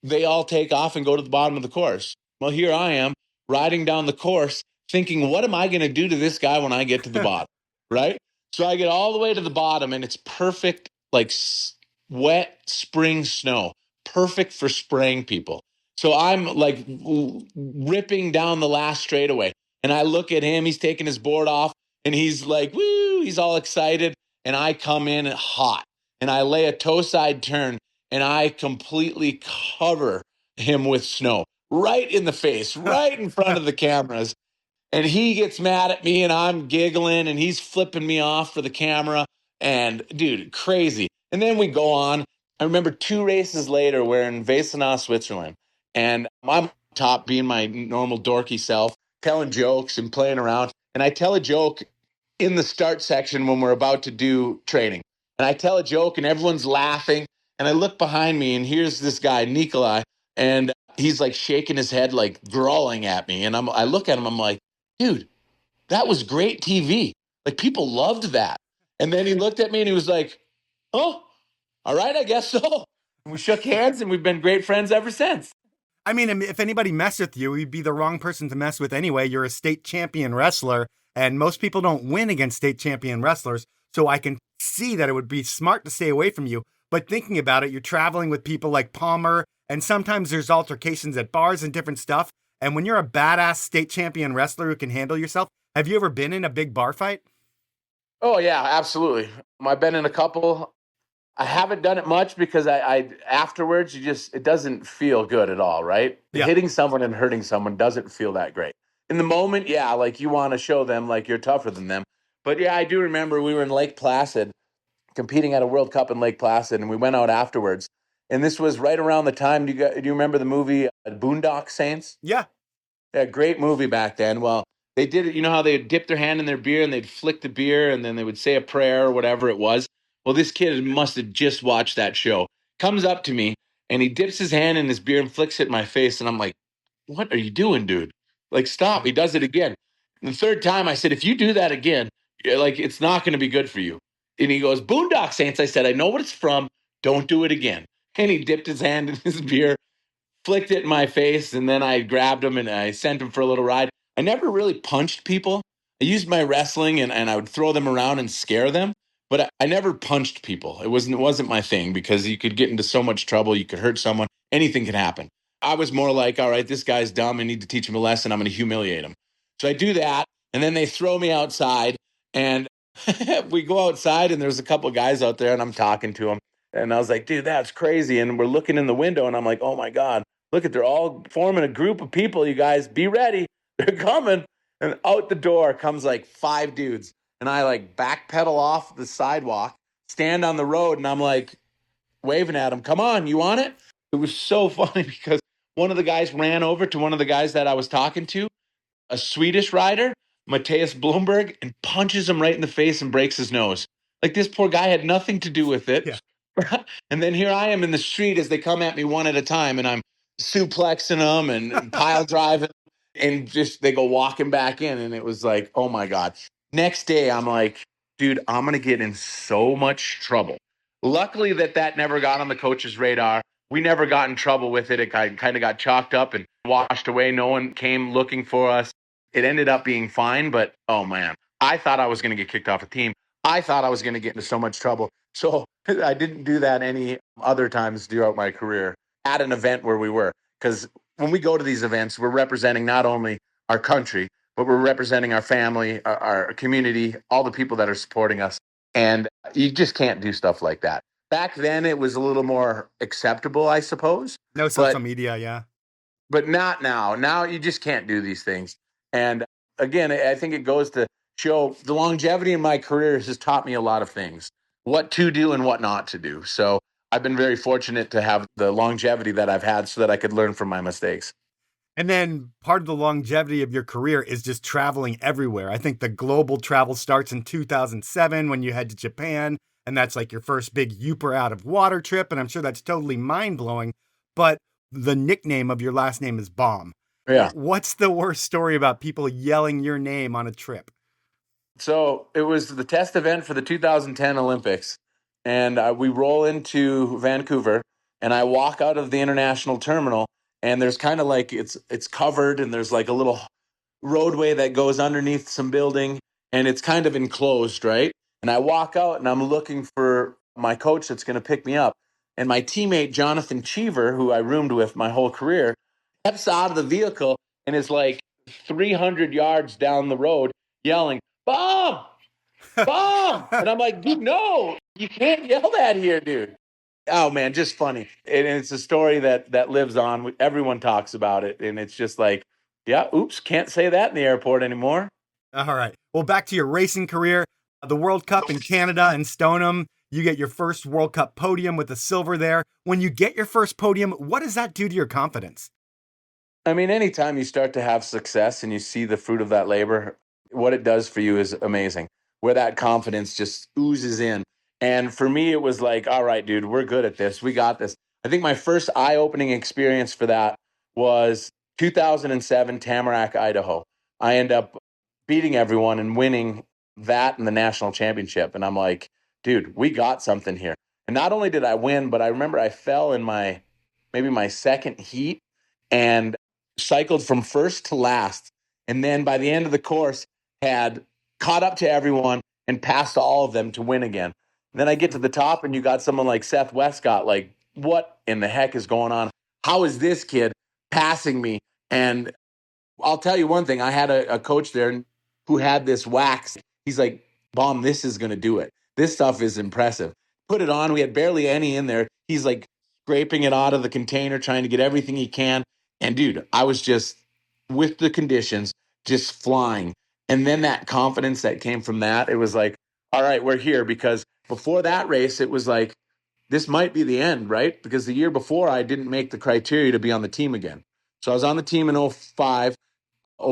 they all take off and go to the bottom of the course. Well, here I am riding down the course thinking, what am I going to do to this guy when I get to the bottom, right? So I get all the way to the bottom, and it's perfect, like wet spring snow, perfect for spraying people. So I'm like ripping down the last straightaway, and I look at him, he's taking his board off, and he's like, woo, he's all excited, and I come in hot, and I lay a toe side turn, and I completely cover him with snow right in the face, right in front of the cameras. And he gets mad at me, and I'm giggling, and he's flipping me off for the camera. And dude, crazy. And then we go on. I remember 2 races later, we're in Weissenau, Switzerland. And I'm top being my normal dorky self, telling jokes and playing around. And I tell a joke in the start section when we're about to do training. And I tell a joke, and everyone's laughing. And I look behind me, and here's this guy, Nikolai, and he's like shaking his head, like growling at me. And I look at him, I'm like, dude, that was great TV. Like, people loved that. And then he looked at me, and he was like, oh, all right, I guess so. And we shook hands, and we've been great friends ever since. I mean, if anybody messed with you, you'd be the wrong person to mess with anyway. You're a state champion wrestler, and most people don't win against state champion wrestlers. So I can see that it would be smart to stay away from you. But thinking about it, you're traveling with people like Palmer, and sometimes there's altercations at bars and different stuff. And when you're a badass state champion wrestler who can handle yourself, have you ever been in a big bar fight? Oh, yeah, absolutely. I've been in a couple. I haven't done it much because I afterwards, it doesn't feel good at all, right? Yeah. Hitting someone and hurting someone doesn't feel that great. In the moment, yeah, like you want to show them like you're tougher than them. But yeah, I do remember we were in Lake Placid competing at a World Cup in Lake Placid, and we went out afterwards. And this was right around the time, do you remember the movie Boondock Saints? Yeah. Yeah, great movie back then. Well, they did it, you know how they'd dip their hand in their beer and they'd flick the beer and then they would say a prayer or whatever it was. Well, this kid must have just watched that show. Comes up to me and he dips his hand in his beer and flicks it in my face. And I'm like, what are you doing, dude? Like, stop. He does it again. And the third time I said, if you do that again, like, it's not going to be good for you. And he goes, Boondock Saints. I said, I know what it's from. Don't do it again. And he dipped his hand in his beer, flicked it in my face, and then I grabbed him and I sent him for a little ride. I never really punched people. I used my wrestling and I would throw them around and scare them, but I never punched people. It wasn't my thing because you could get into so much trouble. You could hurt someone. Anything could happen. I was more like, all right, this guy's dumb. I need to teach him a lesson. I'm going to humiliate him. So I do that, and then they throw me outside, and we go outside, and there's a couple of guys out there, and I'm talking to them. And I was like, dude, that's crazy. And we're looking in the window, and I'm like, oh, my God. Look they're all forming a group of people. You guys be ready. They're coming. And out the door comes like 5 dudes. And I like backpedal off the sidewalk, stand on the road, and I'm like waving at them. Come on, you want it? It was so funny because one of the guys ran over to one of the guys that I was talking to, a Swedish rider, Matthias Blomberg, and punches him right in the face and breaks his nose. Like this poor guy had nothing to do with it. Yeah. And then here I am in the street as they come at me one at a time, and I'm suplexing them and pile driving, and just they go walking back in, and it was like, oh my God. Next day, I'm like, dude, I'm gonna get in so much trouble. Luckily that never got on the coach's radar. We never got in trouble with it. It kind of got chalked up and washed away. No one came looking for us. It ended up being fine, but oh man, I thought I was gonna get kicked off a team. I thought I was gonna get into so much trouble. So I didn't do that any other times throughout my career at an event where we were. Because when we go to these events, we're representing not only our country, but we're representing our family, our community, all the people that are supporting us. And you just can't do stuff like that. Back then, it was a little more acceptable, I suppose. No social media, yeah. But not now. Now you just can't do these things. And again, I think it goes to show the longevity in my career has taught me a lot of things, what to do and what not to do. So I've been very fortunate to have the longevity that I've had so that I could learn from my mistakes. And then part of the longevity of your career is just traveling everywhere. I think the global travel starts in 2007 when you head to Japan, and that's like your first big Yooper out of water trip. And I'm sure that's totally mind blowing. But the nickname of your last name is Baum. Yeah. What's the worst story about people yelling your name on a trip? So it was the test event for the 2010 Olympics. And we roll into Vancouver, and I walk out of the international terminal, and there's kind of like it's covered, and there's like a little roadway that goes underneath some building, and it's kind of enclosed, right? And I walk out, and I'm looking for my coach that's going to pick me up. And my teammate, Jonathan Cheever, who I roomed with my whole career, steps out of the vehicle and is like 300 yards down the road yelling, Bomb! Bomb! And I'm like, dude, no, you can't yell that here, dude. Oh, man, just funny. And it's a story that lives on. Everyone talks about it. And it's just like, yeah, oops, can't say that in the airport anymore. All right. Well, back to your racing career. The World Cup in Canada and Stoneham. You get your first World Cup podium with the silver there. When you get your first podium, what does that do to your confidence? I mean, anytime you start to have success and you see the fruit of that labor, what it does for you is amazing, where that confidence just oozes in. And for me, it was like, all right, dude, we're good at this. We got this. I think my first eye-opening experience for that was 2007 Tamarack, Idaho. I end up beating everyone and winning that and the national championship. And I'm like, dude, we got something here. And not only did I win, but I remember I fell in maybe my second heat and cycled from first to last. And then by the end of the course, had caught up to everyone and passed all of them to win again. And then I get to the top and you got someone like Seth Westcott, like, what in the heck is going on? How is this kid passing me? And I'll tell you one thing. I had a coach there who had this wax. He's like, Baum, this is going to do it. This stuff is impressive. put it on. We had barely any in there. He's like scraping it out of the container, trying to get everything he can. And dude, I was just with the conditions, just flying. And then that confidence that came from that, it was like, all right, we're here. Because before that race, it was like, this might be the end, right? Because the year before, I didn't make the criteria to be on the team again. So I was on the team in 05,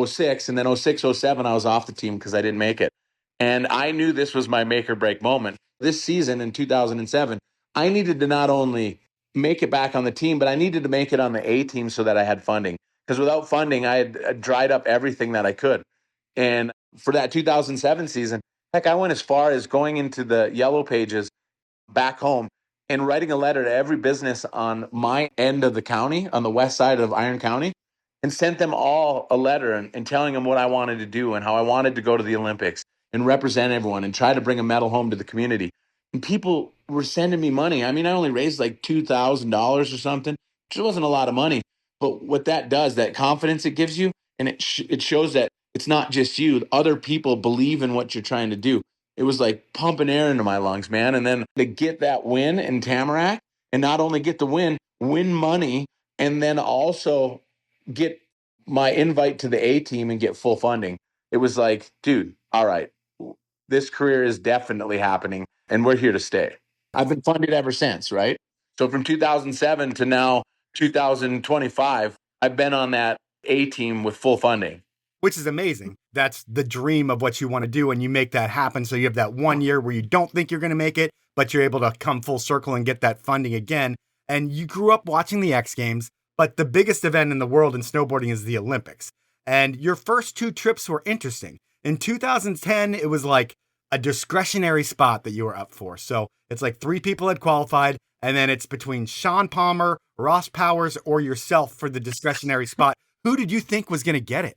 06, and then 06, 07, I was off the team because I didn't make it. And I knew this was my make or break moment. This season in 2007, I needed to not only make it back on the team, but I needed to make it on the A team so that I had funding. Because without funding, I had dried up everything that I could. And for that 2007 season, heck, I went as far as going into the yellow pages back home and writing a letter to every business on my end of the county, on the west side of Iron County, and sent them all a letter and telling them what I wanted to do and how I wanted to go to the Olympics and represent everyone and try to bring a medal home to the community. And people were sending me money. I mean, I only raised like $2,000 or something, which wasn't a lot of money. But what that does, that confidence it gives you, and it shows that it's not just you. Other people believe in what you're trying to do. It was like pumping air into my lungs, man. And then to get that win in Tamarack, and not only get the win money, and then also get my invite to the A team and get full funding. It was like, dude, all right, this career is definitely happening and we're here to stay. I've been funded ever since, right? So from 2007 to now 2025, I've been on that A team with full funding. Which is amazing. That's the dream of what you want to do, and you make that happen. So you have that 1 year where you don't think you're going to make it, but you're able to come full circle and get that funding again. And you grew up watching the X Games, but the biggest event in the world in snowboarding is the Olympics. And your first two trips were interesting. In 2010, it was like a discretionary spot that you were up for. So it's like 3 people had qualified, and then it's between Sean Palmer, Ross Powers, or yourself for the discretionary spot. Who did you think was going to get it?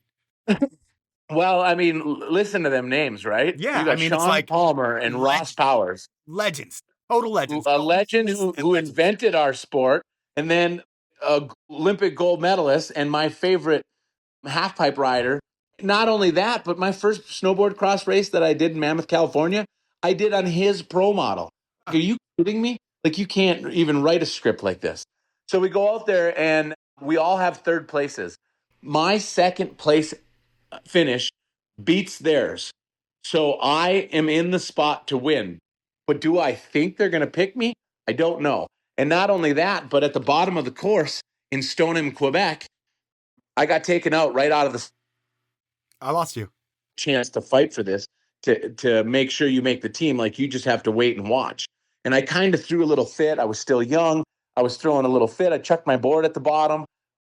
Well, I mean, listen to them names, right? Yeah, you got I mean, Sean it's like Palmer and Ross Powers. Legends, total legends. A legend who invented our sport, and then a Olympic gold medalist and my favorite half pipe rider. Not only that, but my first snowboard cross race that I did in Mammoth, California, I did on his pro model. Are you kidding me? Like, you can't even write a script like this. So we go out there and we all have third places. My second place finish beats theirs. So I am in the spot to win. But do I think they're going to pick me? I don't know. And not only that, but at the bottom of the course in Stoneham, Quebec, I got taken out right out of the I lost you. chance to fight for this, to make sure you make the team. Like, you just have to wait and watch. And I kind of threw a little fit. I was still young. I was throwing a little fit. I chucked my board at the bottom.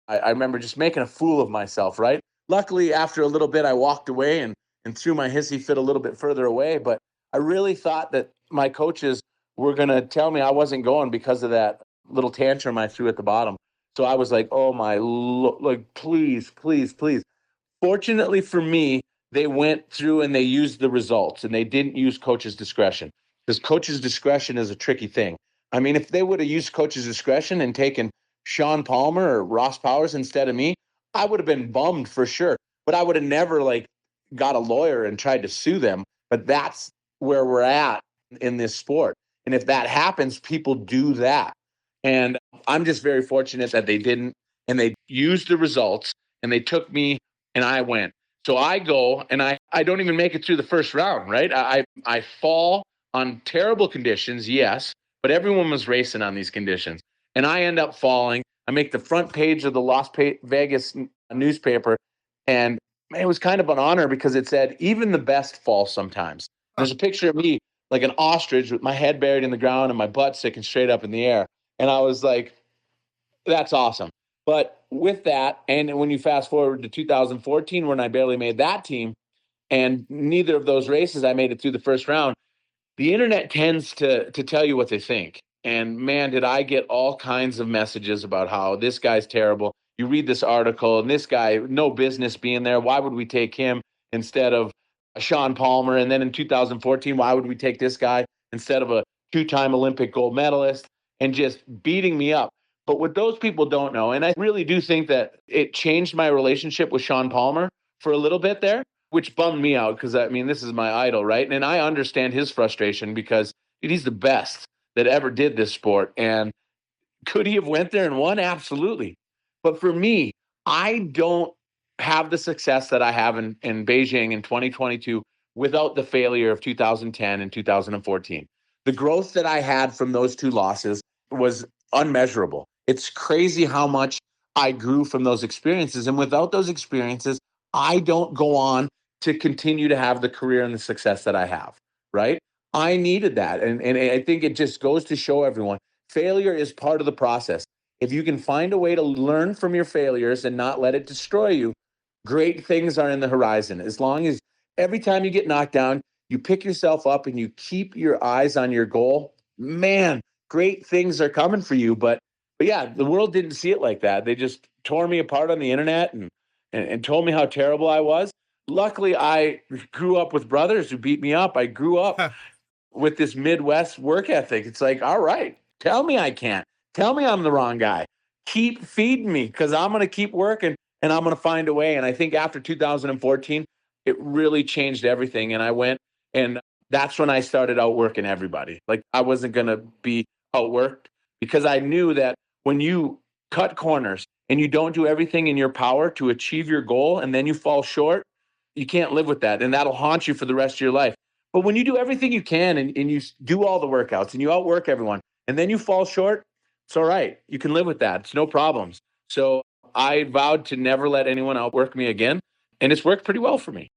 I remember just making a fool of myself, right? Luckily, after a little bit, I walked away and threw my hissy fit a little bit further away. But I really thought that my coaches were going to tell me I wasn't going because of that little tantrum I threw at the bottom. So I was like, oh my, like, please, please, please. Fortunately for me, they went through and they used the results, and they didn't use coach's discretion, because coach's discretion is a tricky thing. I mean, if they would have used coach's discretion and taken Sean Palmer or Ross Powers instead of me, I would have been bummed for sure. But I would have never got a lawyer and tried to sue them. But that's where we're at in this sport. And if that happens, people do that. And I'm just very fortunate that they didn't, and they used the results, and they took me, and I went. So I go, and I don't even make it through the first round, right? I fall on terrible conditions, yes, but everyone was racing on these conditions. And I end up falling. I make the front page of the Las Vegas newspaper, and it was kind of an honor because it said, even the best fall sometimes. There's a picture of me like an ostrich with my head buried in the ground and my butt sticking straight up in the air. And I was like, that's awesome. But with that, and when you fast forward to 2014, when I barely made that team, and neither of those races I made it through the first round, the internet tends to tell you what they think. And man, did I get all kinds of messages about how this guy's terrible. You read this article, and this guy, no business being there. Why would we take him instead of Sean Palmer? And then in 2014, why would we take this guy instead of a 2-time Olympic gold medalist? And just beating me up. But what those people don't know, and I really do think that it changed my relationship with Sean Palmer for a little bit there, which bummed me out because, I mean, this is my idol, right? And I understand his frustration because, dude, he's the best. that ever did this sport. And could he have went there and won? Absolutely. But for me, I don't have the success that I have in Beijing in 2022 without the failure of 2010 and 2014. The growth that I had from those two losses was unmeasurable. It's crazy how much I grew from those experiences. And without those experiences, I don't go on to continue to have the career and the success that I have, right? I needed that. And I think it just goes to show everyone, failure is part of the process. If you can find a way to learn from your failures and not let it destroy you, great things are in the horizon. As long as every time you get knocked down, you pick yourself up and you keep your eyes on your goal, man, great things are coming for you. But yeah, the world didn't see it like that. They just tore me apart on the internet and told me how terrible I was. Luckily, I grew up with brothers who beat me up. I grew up with this Midwest work ethic. It's like, all right, tell me I can't. Tell me I'm the wrong guy. Keep feeding me because I'm going to keep working and I'm going to find a way. And I think after 2014, it really changed everything. And I went, and that's when I started outworking everybody. Like, I wasn't going to be outworked because I knew that when you cut corners and you don't do everything in your power to achieve your goal and then you fall short, you can't live with that. And that'll haunt you for the rest of your life. But when you do everything you can and you do all the workouts and you outwork everyone and then you fall short, it's all right. You can live with that. It's no problems. So I vowed to never let anyone outwork me again. And it's worked pretty well for me.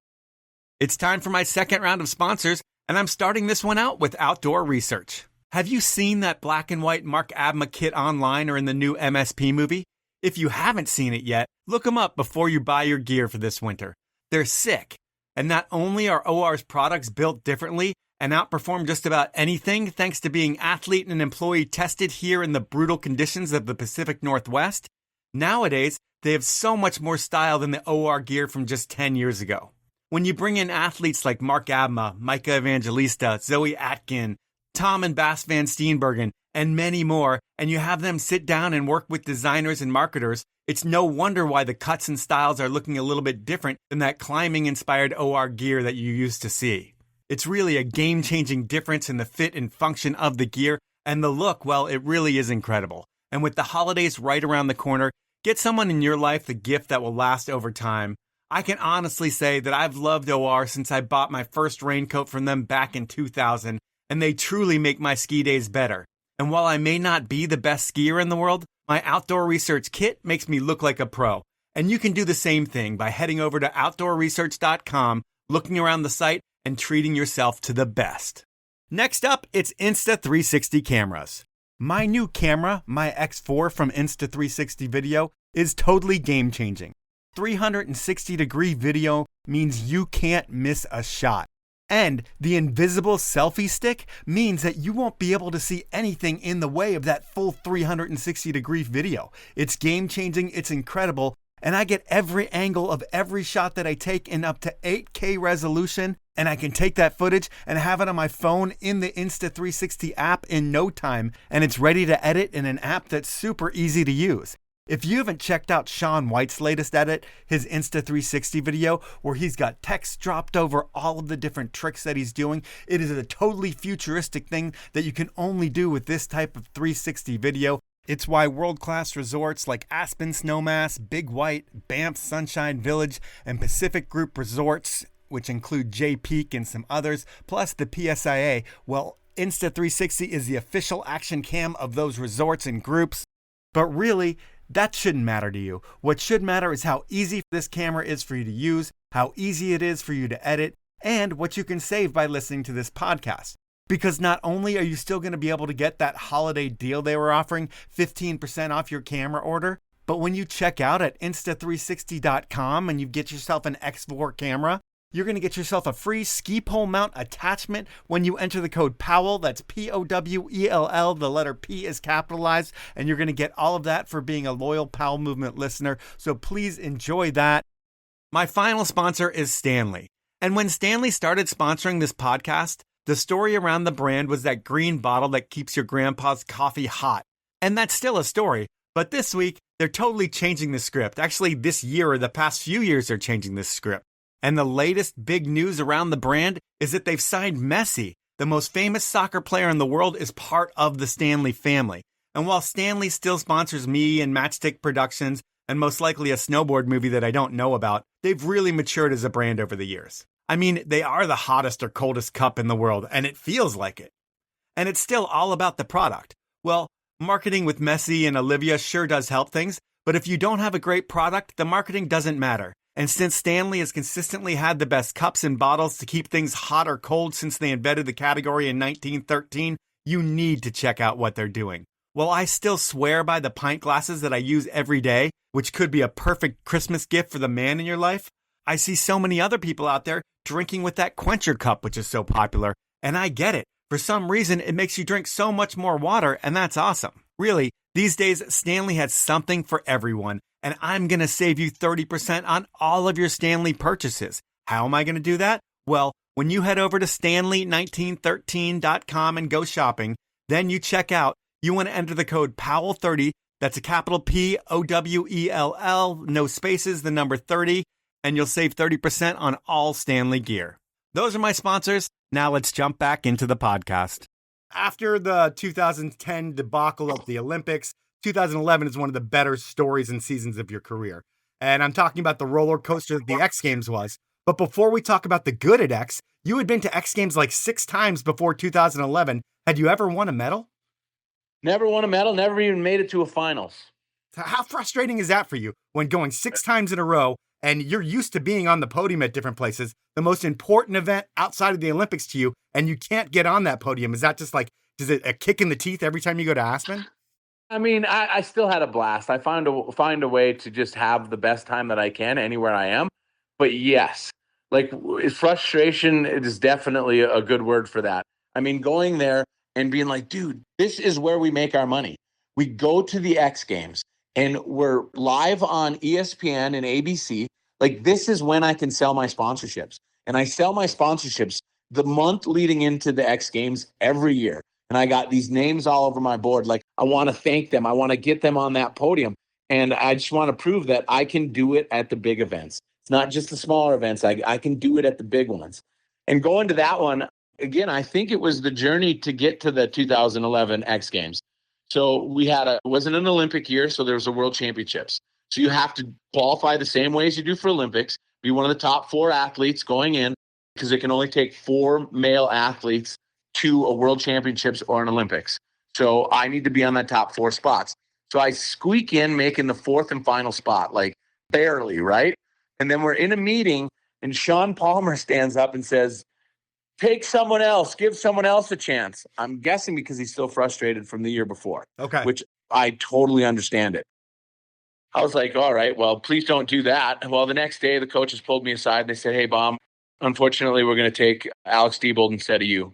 It's time for my second round of sponsors, and I'm starting this one out with Outdoor Research. Have you seen that black and white Mark Abma kit online or in the new MSP movie? If you haven't seen it yet, look them up before you buy your gear for this winter. They're sick. And not only are OR's products built differently and outperform just about anything thanks to being athlete and employee tested here in the brutal conditions of the Pacific Northwest, nowadays they have so much more style than the OR gear from just 10 years ago. When you bring in athletes like Mark Abma, Micah Evangelista, Zoe Atkin, Tom and Bass Van Steenbergen, and many more, and you have them sit down and work with designers and marketers, it's no wonder why the cuts and styles are looking a little bit different than that climbing-inspired OR gear that you used to see. It's really a game-changing difference in the fit and function of the gear, and the look, well, it really is incredible. And with the holidays right around the corner, get someone in your life the gift that will last over time. I can honestly say that I've loved OR since I bought my first raincoat from them back in 2000, and they truly make my ski days better. And while I may not be the best skier in the world, my Outdoor Research kit makes me look like a pro. And you can do the same thing by heading over to outdoorresearch.com, looking around the site, and treating yourself to the best. Next up, it's Insta360 cameras. My new camera, my X4 from Insta360 Video, is totally game-changing. 360-degree video means you can't miss a shot. And the invisible selfie stick means that you won't be able to see anything in the way of that full 360-degree video. It's game-changing, it's incredible, and I get every angle of every shot that I take in up to 8K resolution, and I can take that footage and have it on my phone in the Insta360 app in no time, and it's ready to edit in an app that's super easy to use. If you haven't checked out Sean White's latest edit, his Insta360 video, where he's got text dropped over all of the different tricks that he's doing, it is a totally futuristic thing that you can only do with this type of 360 video. It's why world-class resorts like Aspen Snowmass, Big White, Banff Sunshine Village, and Pacific Group Resorts, which include J Peak and some others, plus the PSIA, well, Insta360 is the official action cam of those resorts and groups. But really, that shouldn't matter to you. What should matter is how easy this camera is for you to use, how easy it is for you to edit, and what you can save by listening to this podcast. Because not only are you still going to be able to get that holiday deal they were offering, 15% off your camera order, but when you check out at Insta360.com and you get yourself an X4 camera, you're going to get yourself a free ski pole mount attachment when you enter the code Powell. That's Powell. The letter P is capitalized. And you're going to get all of that for being a loyal Powell Movement listener. So please enjoy that. My final sponsor is Stanley. And when Stanley started sponsoring this podcast, the story around the brand was that green bottle that keeps your grandpa's coffee hot. And that's still a story. But this week, they're totally changing the script. Actually, this year or the past few years, they're changing this script. And the latest big news around the brand is that they've signed Messi. the most famous soccer player in the world, is part of the Stanley family. And while Stanley still sponsors me and Matchstick Productions, and most likely a snowboard movie that I don't know about, they've really matured as a brand over the years. I mean, they are the hottest or coldest cup in the world, and it feels like it. And it's still all about the product. Well, marketing with Messi and Olivia sure does help things, but if you don't have a great product, the marketing doesn't matter. And since Stanley has consistently had the best cups and bottles to keep things hot or cold since they invented the category in 1913, you need to check out what they're doing. While I still swear by the pint glasses that I use every day, which could be a perfect Christmas gift for the man in your life, I see so many other people out there drinking with that quencher cup, which is so popular. And I get it. For some reason, it makes you drink so much more water, and that's awesome. Really, these days, Stanley has something for everyone, and I'm going to save you 30% on all of your Stanley purchases. How am I going to do that? Well, when you head over to stanley1913.com and go shopping, then you check out, you want to enter the code POWELL30, that's a capital Powell, no spaces, the number 30, and you'll save 30% on all Stanley gear. Those are my sponsors. Now let's jump back into the podcast. After the 2010 debacle of the Olympics, 2011 is one of the better stories and seasons of your career. And I'm talking about the roller coaster that the X Games was. But before we talk about the good at X, you had been to X Games like 6 times before 2011. Had you ever won a medal? Never won a medal, never even made it to a finals. How frustrating is that for you when going 6 times in a row and you're used to being on the podium at different places, the most important event outside of the Olympics to you, and you can't get on that podium? Is that just like, is it a kick in the teeth every time you go to Aspen? I mean, I still had a blast. I find a way to just have the best time that I can anywhere I am. But yes, like frustration, it is definitely a good word for that. I mean, going there and being like, dude, this is where we make our money. We go to the X Games and we're live on ESPN and ABC. Like, this is when I can sell my sponsorships. And I sell my sponsorships the month leading into the X Games every year. And I got these names all over my board. Like, I want to thank them. I want to get them on that podium. And I just want to prove that I can do it at the big events. It's not just the smaller events. I can do it at the big ones. And going to that one, again, I think it was the journey to get to the 2011 X Games. So it wasn't an Olympic year, so there was a World Championships. So you have to qualify the same way as you do for Olympics, be one of the top 4 athletes going in, because it can only take 4 male athletes to a World Championships or an Olympics. So I need to be on that top 4 spots. So I squeak in making the 4th and final spot, like barely, right? And then we're in a meeting and Sean Palmer stands up and says, take someone else, give someone else a chance. I'm guessing because he's still frustrated from the year before. Okay. Which I totally understand it. I was like, all right, well, please don't do that. Well, the next day the coaches pulled me aside and they said, hey, Baum, unfortunately, we're going to take Alex Diebold instead of you.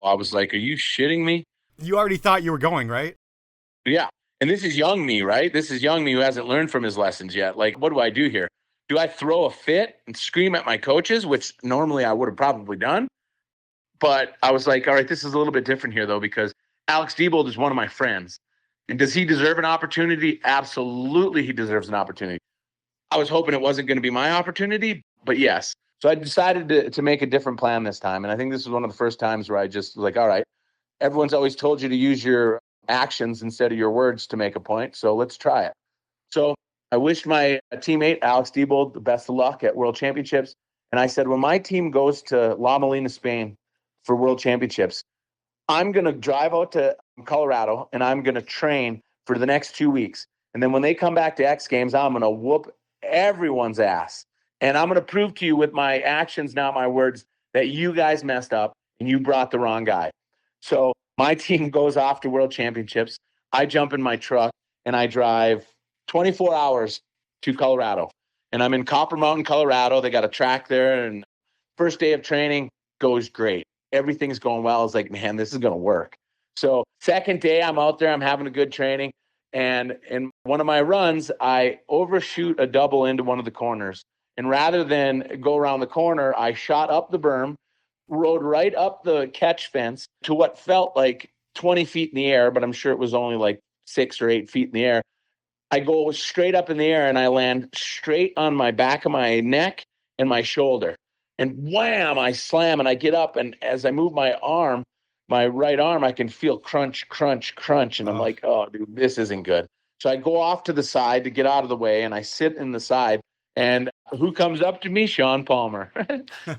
I was like, are you shitting me? You already thought you were going, right? Yeah. And this is young me, right? This is young me who hasn't learned from his lessons yet. Like, what do I do here? Do I throw a fit and scream at my coaches, which normally I would have probably done? But I was like, all right, this is a little bit different here, though, because Alex Diebold is one of my friends. And does he deserve an opportunity? Absolutely, he deserves an opportunity. I was hoping it wasn't going to be my opportunity, but yes. So I decided to make a different plan this time. And I think this was one of the first times where I just was like, all right, everyone's always told you to use your actions instead of your words to make a point. So let's try it. So I wished my teammate, Alex Diebold, the best of luck at World Championships. And I said, when my team goes to La Molina, Spain for World Championships, I'm going to drive out to Colorado and I'm going to train for the next 2 weeks. And then when they come back to X Games, I'm going to whoop everyone's ass. And I'm going to prove to you with my actions, not my words, that you guys messed up and you brought the wrong guy. So my team goes off to World Championships. I jump in my truck and I drive 24 hours to Colorado. And I'm in Copper Mountain, Colorado. They got a track there. And first day of training goes great. Everything's going well. I was like, man, this is going to work. So second day, I'm out there. I'm having a good training. And in one of my runs, I overshoot a double into one of the corners. And rather than go around the corner, I shot up the berm, rode right up the catch fence to what felt like 20 feet in the air, but I'm sure it was only like 6 or 8 feet in the air. I go straight up in the air and I land straight on my back of my neck and my shoulder. and wham, I slam and I get up. And as I move my arm, my right arm, I can feel crunch, crunch, crunch. And I'm like, oh, dude, this isn't good. So I go off to the side to get out of the way, and I sit in the side. And who comes up to me? Sean Palmer.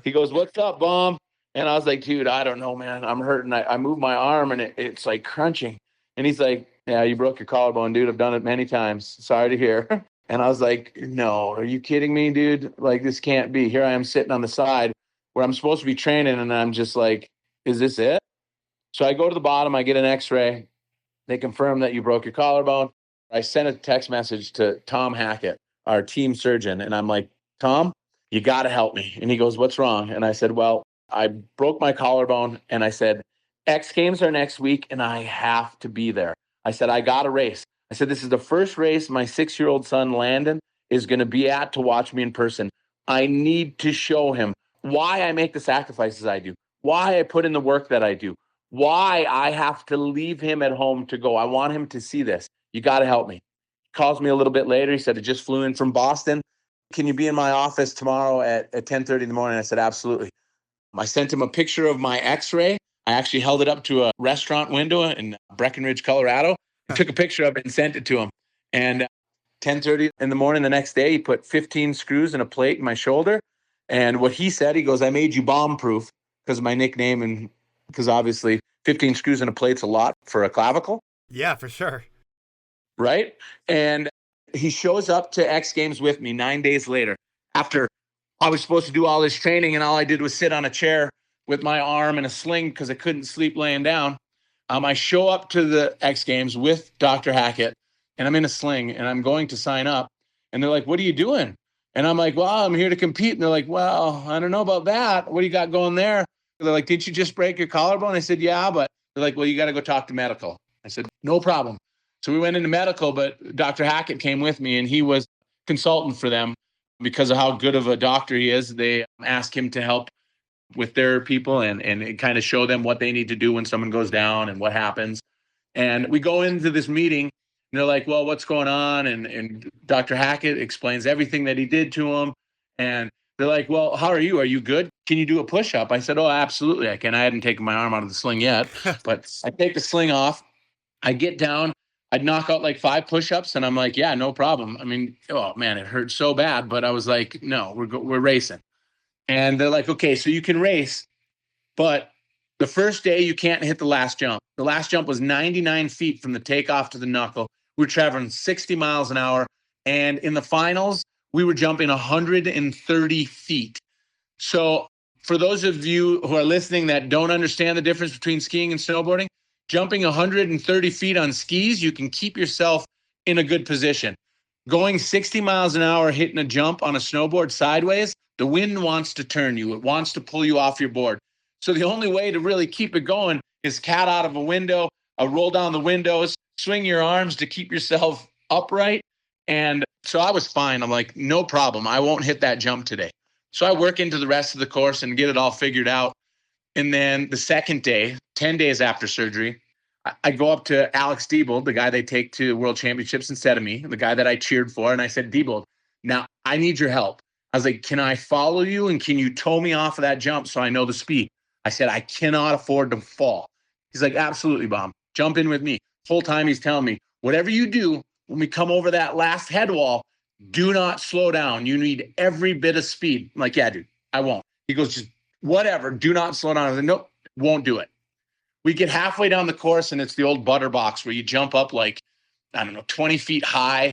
He goes, "What's up, Baum?" And I was like, "Dude, I don't know, man. I'm hurting. I move my arm, and it's like crunching." And he's like, "Yeah, you broke your collarbone, dude. I've done it many times. Sorry to hear." And I was like, "No, are you kidding me, dude? Like, this can't be." Here I am sitting on the side where I'm supposed to be training, and I'm just like, "Is this it?" So I go to the bottom, I get an x-ray. They confirm that you broke your collarbone. I sent a text message to Tom Hackett, our team surgeon, and I'm like, "Tom, you got to help me." And he goes, "What's wrong?" And I said, "Well, I broke my collarbone." And I said, "X Games are next week, and I have to be there." I said, "I got a race." I said, "This is the first race my 6-year-old son, Landon, is going to be at to watch me in person. I need to show him why I make the sacrifices I do, why I put in the work that I do, why I have to leave him at home to go. I want him to see this. You got to help me." He calls me a little bit later. He said, "I just flew in from Boston. Can you be in my office tomorrow at 10:30 in the morning?" I said, "Absolutely." I sent him a picture of my x-ray. I actually held it up to a restaurant window in Breckenridge, Colorado. I took a picture of it and sent it to him. And 10:30 in the morning the next day, he put 15 screws in a plate in my shoulder. And what he said, he goes, "I made you bomb-proof," because of my nickname, and because obviously 15 screws in a plate's a lot for a clavicle. Yeah, for sure. Right? And he shows up to X Games with me 9 days later, after I was supposed to do all this training, and all I did was sit on a chair with my arm in a sling because I couldn't sleep laying down. I show up to the X Games with Dr. Hackett, and I'm in a sling, and I'm going to sign up. And they're like, "What are you doing?" And I'm like, "Well, I'm here to compete." And they're like, "Well, I don't know about that. What do you got going there?" They're like, "Didn't you just break your collarbone?" I said, "Yeah," but they're like, "Well, you got to go talk to medical." I said, "No problem." So we went into medical, but Dr. Hackett came with me, and he was consultant for them because of how good of a doctor he is. They asked him to help with their people and kind of show them what they need to do when someone goes down and what happens. And we go into this meeting, and they're like, "Well, what's going on?" And Dr. Hackett explains everything that he did to him. And they're like, "Well, how are you? Are you good? Can you do a push-up?" I said, "Oh, absolutely I can." I hadn't taken my arm out of the sling yet, but I take the sling off. I get down. I'd knock out like 5 push-ups, and I'm like, "Yeah, no problem." I mean, oh man, it hurt so bad, but I was like, "No, we're racing." And they're like, "Okay, so you can race, but the first day you can't hit the last jump." The last jump was 99 feet from the takeoff to the knuckle. We were traveling 60 miles an hour, and in the finals, we were jumping 130 feet. So for those of you who are listening that don't understand the difference between skiing and snowboarding, jumping 130 feet on skis, you can keep yourself in a good position. Going 60 miles an hour, hitting a jump on a snowboard sideways, the wind wants to turn you. It wants to pull you off your board. So the only way to really keep it going is cat out of a window, roll down the windows, swing your arms to keep yourself upright. And so I was fine. I'm like, no problem. I won't hit that jump today. So I work into the rest of the course and get it all figured out. And then the second day, 10 days after surgery, I go up to Alex Diebold, the guy they take to World Championships instead of me, the guy that I cheered for. And I said, "Diebold, now I need your help." I was like, "Can I follow you and can you tow me off of that jump so I know the speed?" I said, "I cannot afford to fall." He's like, "Absolutely, Baum. Jump in with me." The whole time he's telling me, "Whatever you do, when we come over that last head wall, do not slow down. You need every bit of speed." I'm like, "Yeah, dude, I won't." He goes, "Just whatever, do not slow down." I was like, "Nope, won't do it." We get halfway down the course, and it's the old butter box where you jump up like, I don't know, 20 feet high,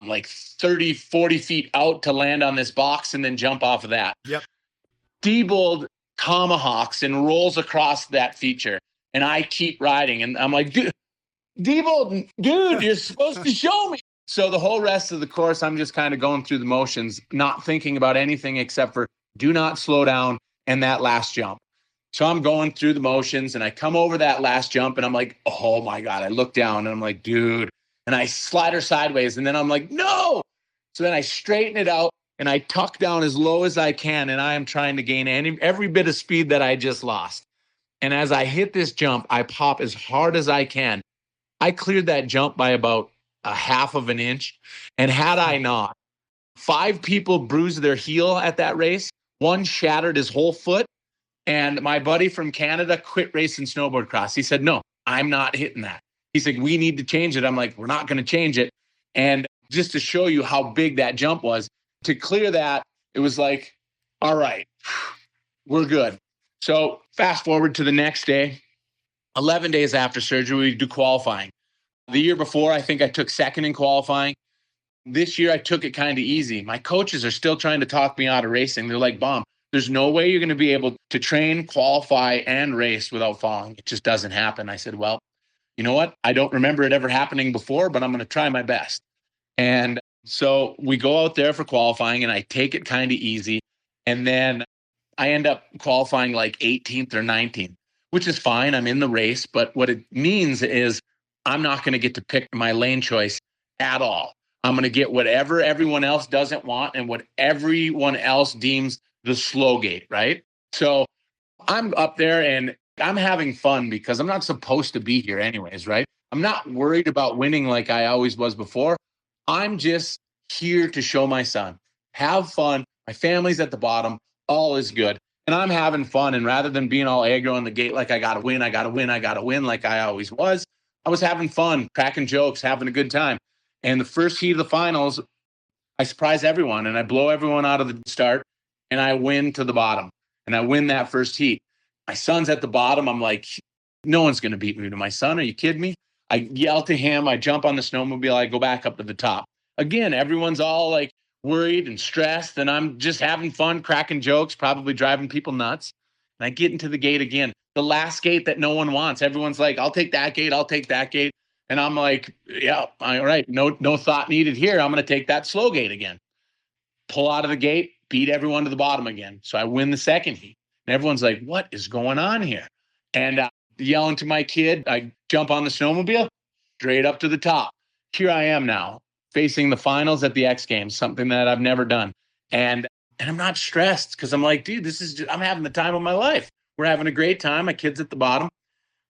like 30, 40 feet out to land on this box and then jump off of that. Yep. Diebold tomahawks and rolls across that feature, and I keep riding. And I'm like, Diebold, dude, you're supposed to show me." So the whole rest of the course, I'm just kind of going through the motions, not thinking about anything except for do not slow down and that last jump. So I'm going through the motions, and I come over that last jump, and I'm like, oh my God. I look down, and I'm like, dude. And I slide her sideways, and then I'm like, no. So then I straighten it out, and I tuck down as low as I can, and I am trying to gain every bit of speed that I just lost. And as I hit this jump, I pop as hard as I can. I cleared that jump by about a half of an inch. And had I not, 5 people bruised their heel at that race. One shattered his whole foot. And my buddy from Canada quit racing snowboard cross. He said, no, I'm not hitting that. He said, we need to change it. I'm like, we're not going to change it. And just to show you how big that jump was, to clear that, it was like, all right, we're good. So fast forward to the next day, 11 days after surgery, we do qualifying. The year before, I think I took second in qualifying. This year, I took it kind of easy. My coaches are still trying to talk me out of racing. They're like, Baum, there's no way you're going to be able to train, qualify, and race without falling. It just doesn't happen. I said, well, you know what? I don't remember it ever happening before, but I'm going to try my best. And so we go out there for qualifying, and I take it kind of easy. And then I end up qualifying like 18th or 19th, which is fine. I'm in the race. But what it means is I'm not going to get to pick my lane choice at all. I'm going to get whatever everyone else doesn't want and what everyone else deems the slow gate, right? So I'm up there and I'm having fun because I'm not supposed to be here anyways, right? I'm not worried about winning like I always was before. I'm just here to show my son, have fun. My family's at the bottom. All is good. And I'm having fun. And rather than being all aggro on the gate, like I got to win, like I always was, I was having fun, cracking jokes, having a good time. And the first heat of the finals, I surprise everyone and I blow everyone out of the start and I win to the bottom and I win that first heat. My son's at the bottom. I'm like, no one's going to beat me to my son. Are you kidding me? I yell to him. I jump on the snowmobile. I go back up to the top. Again, everyone's all like worried and stressed and I'm just having fun, cracking jokes, probably driving people nuts. And I get into the gate again, the last gate that no one wants. Everyone's like, I'll take that gate. I'll take that gate. And I'm like, yeah, all right. No thought needed here. I'm going to take that slow gate again. Pull out of the gate, beat everyone to the bottom again. So I win the second heat. And everyone's like, what is going on here? And yelling to my kid, I jump on the snowmobile, straight up to the top. Here I am now, facing the finals at the X Games, something that I've never done. And I'm not stressed because I'm like, dude, I'm having the time of my life. We're having a great time. My kid's at the bottom.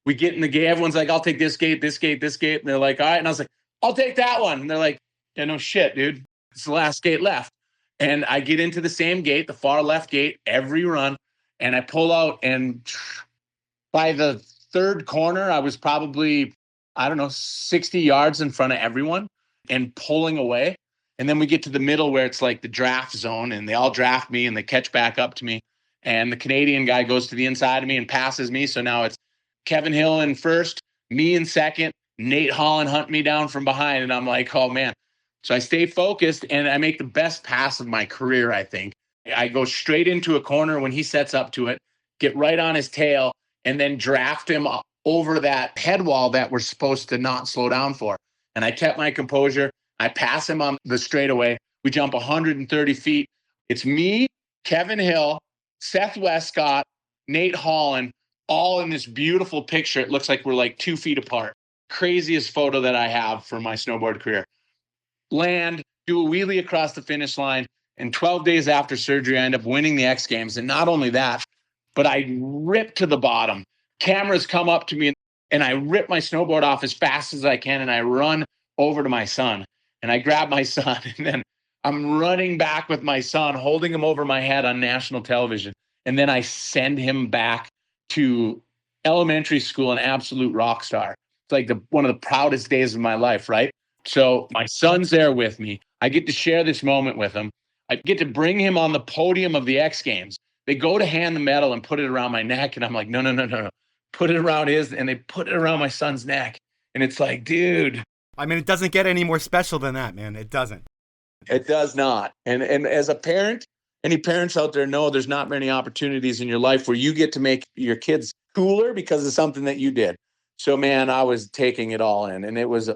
We get in the gate. Everyone's like, I'll take this gate, this gate, this gate. And they're like, all right. And I was like, I'll take that one. And they're like, yeah, no shit, dude. It's the last gate left. And I get into the same gate, the far left gate, every run. And I pull out. And by the third corner, I was probably, 60 yards in front of everyone and pulling away. And then we get to the middle where it's like the draft zone and they all draft me and they catch back up to me. And the Canadian guy goes to the inside of me and passes me. So now it's Kevin Hill in first, me in second, Nate Holland hunt me down from behind. And I'm like, oh man. So I stay focused and I make the best pass of my career, I think. I go straight into a corner when he sets up to it, get right on his tail, and then draft him over that head wall that we're supposed to not slow down for. And I kept my composure. I pass him on the straightaway. We jump 130 feet. It's me, Kevin Hill, Seth Westcott, Nate Holland, all in this beautiful picture. It looks like we're like 2 feet apart. Craziest photo that I have for my snowboard career. Land, do a wheelie across the finish line. And 12 days after surgery, I end up winning the X Games. And not only that, but I rip to the bottom. Cameras come up to me and I rip my snowboard off as fast as I can. And I run over to my son and I grab my son. And then I'm running back with my son, holding him over my head on national television. And then I send him back to elementary school, an absolute rock star. It's like one of the proudest days of my life, right? So my son's there with me. I get to share this moment with him. I get to bring him on the podium of the X Games. They go to hand the medal and put it around my neck. And I'm like, no. Put it around his. And they put it around my son's neck. And it's like, dude. I mean, it doesn't get any more special than that, man. It doesn't. It does not. And as a parent, any parents out there know there's not many opportunities in your life where you get to make your kids cooler because of something that you did. So, man, I was taking it all in and it was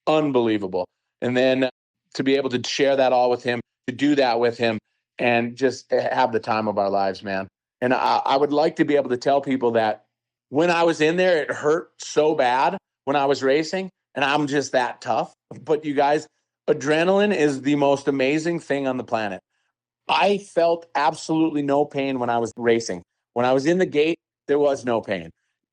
unbelievable. And then to be able to share that all with him, to do that with him and just have the time of our lives, man. And I would like to be able to tell people that when I was in there, it hurt so bad when I was racing and I'm just that tough. But you guys, adrenaline is the most amazing thing on the planet. I felt absolutely no pain when I was racing. When I was in the gate, there was no pain.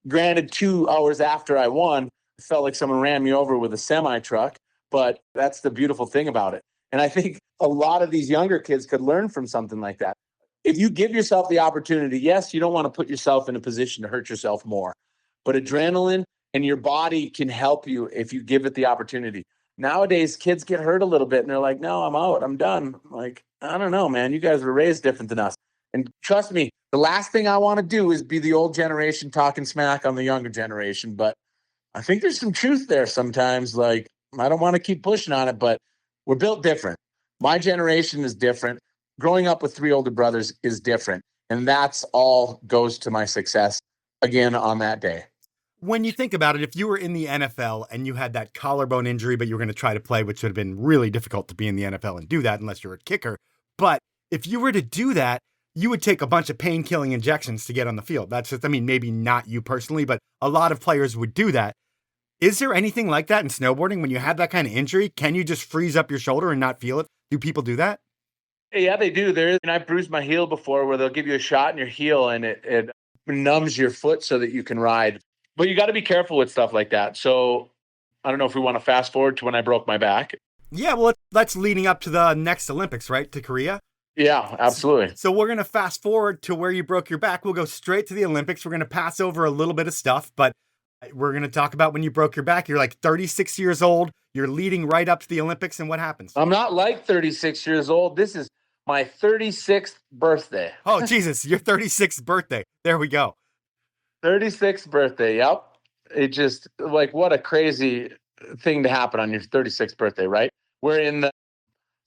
Granted, 2 hours after I won, it felt like someone ran me over with a semi-truck, but that's the beautiful thing about it. And I think a lot of these younger kids could learn from something like that. if you give yourself the opportunity, yes, you don't want to put yourself in a position to hurt yourself more, but adrenaline and your body can help you if you give it the opportunity. Nowadays, kids get hurt a little bit and they're like, no, I'm out. I'm done. Like, I don't know, man. You guys were raised different than us. And trust me, the last thing I want to do is be the old generation talking smack on the younger generation. But I think there's some truth there sometimes. Like, I don't want to keep pushing on it, but we're built different. My generation is different. Growing up with 3 older brothers is different. And that's all goes to my success again on that day. When you think about it, if you were in the NFL and you had that collarbone injury, but you were going to try to play, which would have been really difficult to be in the NFL and do that unless you're a kicker. But if you were to do that, you would take a bunch of pain-killing injections to get on the field. That's just, I mean, maybe not you personally, but a lot of players would do that. Is there anything like that in snowboarding? When you have that kind of injury, can you just freeze up your shoulder and not feel it? Do people do that? Yeah, they do. And I've bruised my heel before where they'll give you a shot in your heel and it numbs your foot so that you can ride. But you got to be careful with stuff like that. So I don't know if we want to fast forward to when I broke my back. Yeah, well, that's leading up to the next Olympics, right? To Korea? Yeah, absolutely. So we're going to fast forward to where you broke your back. We'll go straight to the Olympics. We're going to pass over a little bit of stuff, but we're going to talk about when you broke your back. You're like 36 years old. You're leading right up to the Olympics, and what happens? I'm not like 36 years old. This is my 36th birthday. Oh, Jesus, your 36th birthday. There we go. 36th birthday, yep. It just, like, what a crazy thing to happen on your 36th birthday, right? We're in the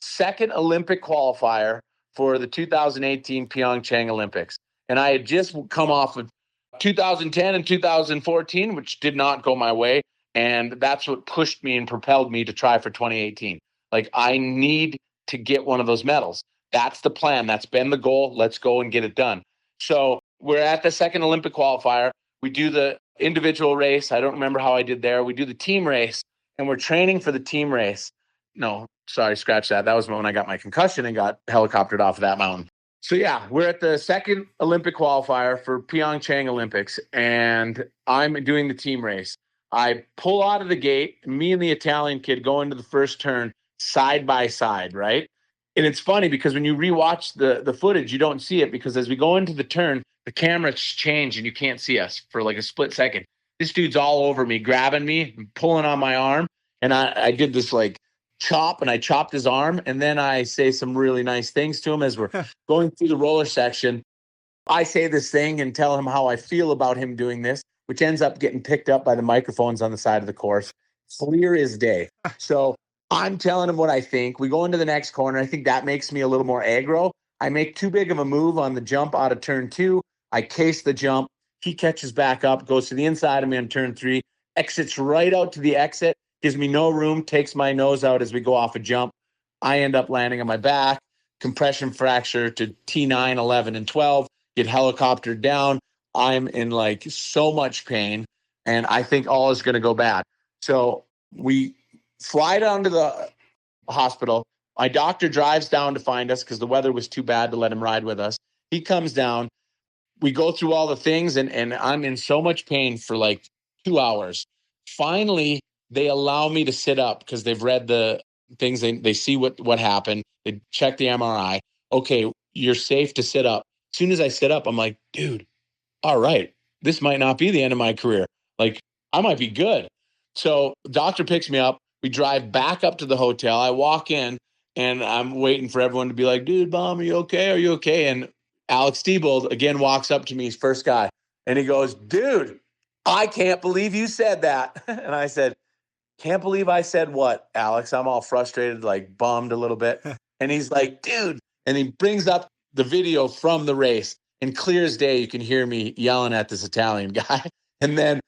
second Olympic qualifier for the 2018 Pyeongchang Olympics. And I had just come off of 2010 and 2014, which did not go my way. And that's what pushed me and propelled me to try for 2018. Like, I need to get one of those medals. That's the plan. That's been the goal. Let's go and get it done. So we're at the second Olympic qualifier. We do the individual race. I don't remember how I did there. We do the team race, and we're training for the team race. No, sorry, scratch that. That was when I got my concussion and got helicoptered off of that mountain. So yeah, we're at the second Olympic qualifier for Pyeongchang Olympics, and I'm doing the team race. I pull out of the gate, me and the Italian kid go into the first turn side by side, right? And it's funny because when you rewatch the footage, you don't see it because as we go into the turn, the cameras change and you can't see us for like a split second. This dude's all over me, grabbing me, pulling on my arm. And I did this like chop, and I chopped his arm. And then I say some really nice things to him as we're going through the roller section. I say this thing and tell him how I feel about him doing this, which ends up getting picked up by the microphones on the side of the course. Clear as day. So I'm telling him what I think. We go into the next corner. I think that makes me a little more aggro. I make too big of a move on the jump out of turn 2. I case the jump. He catches back up, goes to the inside of me on turn 3, exits right out to the exit, gives me no room, takes my nose out as we go off a jump. I end up landing on my back, compression fracture to T9, 11, and 12, get helicoptered down. I'm in like so much pain, and I think all is going to go bad. So we fly down to the hospital. My doctor drives down to find us because the weather was too bad to let him ride with us. He comes down. We go through all the things, and I'm in so much pain for like 2 hours. Finally, they allow me to sit up because they've read the things. They see what happened. They check the MRI. Okay, you're safe to sit up. As soon as I sit up, I'm like, dude, all right, this might not be the end of my career. Like, I might be good. So the doctor picks me up. We drive back up to the hotel. I walk in, and I'm waiting for everyone to be like, dude, Baum, are you okay? Are you okay? And Alex Diebold again walks up to me, he's first guy, and he goes, dude, I can't believe you said that. And I said, can't believe I said what, Alex? I'm all frustrated, like bummed a little bit. And he's like, dude. And he brings up the video from the race, and clear as day, you can hear me yelling at this Italian guy. And then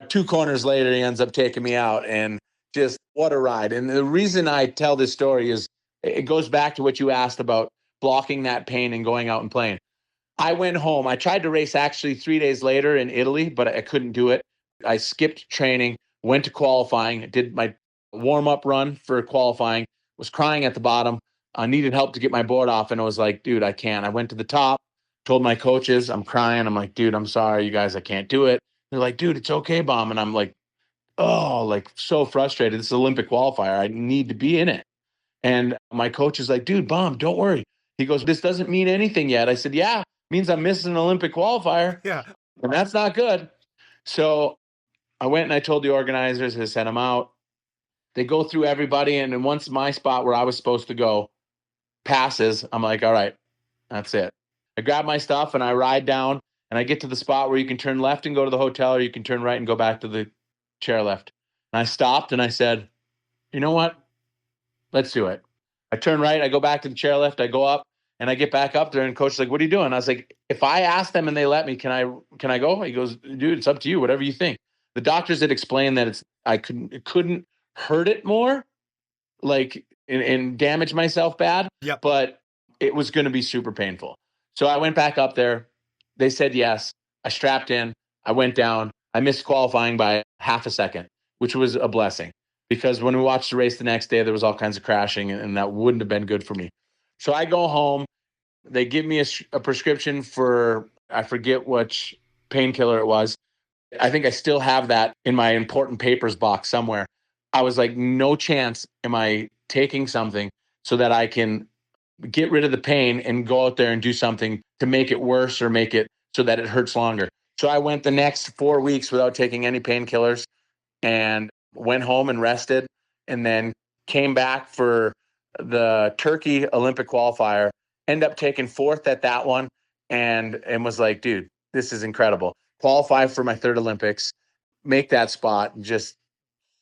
2 corners later, he ends up taking me out, and just what a ride. And the reason I tell this story is it goes back to what you asked about blocking that pain and going out and playing. I went home. I tried to race actually 3 days later in Italy, but I couldn't do it. I skipped training, went to qualifying, did my warm-up run for qualifying, was crying at the bottom. I needed help to get my board off, and I was like, dude, I can't. I went to the top, told my coaches, I'm crying. I'm like, dude, I'm sorry, you guys, I can't do it. They're like, dude, it's okay, Baum. And I'm like, oh, like so frustrated. This is an Olympic qualifier. I need to be in it. And my coach is like, dude, Baum, don't worry. He goes, this doesn't mean anything yet. I said, yeah, it means I'm missing an Olympic qualifier. Yeah. And that's not good. So I went and I told the organizers, I sent them out. They go through everybody. And then once my spot where I was supposed to go passes, I'm like, all right, that's it. I grab my stuff and I ride down and I get to the spot where you can turn left and go to the hotel, or you can turn right and go back to the chairlift. And I stopped and I said, you know what? Let's do it. I turn right, I go back to the chairlift, I go up and I get back up there and coach is like, what are you doing? I was like, if I ask them and they let me, can I go? He goes, dude, it's up to you, whatever you think. The doctors had explained that it couldn't hurt it more, like, and damage myself bad, Yep. but it was going to be super painful. So I went back up there. They said yes. I strapped in. I went down. I missed qualifying by half a second, which was a blessing, because when we watched the race the next day, there was all kinds of crashing, and that wouldn't have been good for me. So I go home. They give me a prescription for, I forget which painkiller it was. I think I still have that in my important papers box somewhere. I was like, no chance am I taking something so that I can get rid of the pain and go out there and do something to make it worse or make it so that it hurts longer. So I went the next 4 weeks without taking any painkillers and went home and rested, and then came back for the Turkey Olympic qualifier, ended up taking fourth at that one, and was like, dude, this is incredible. Qualify for my third Olympics, make that spot, just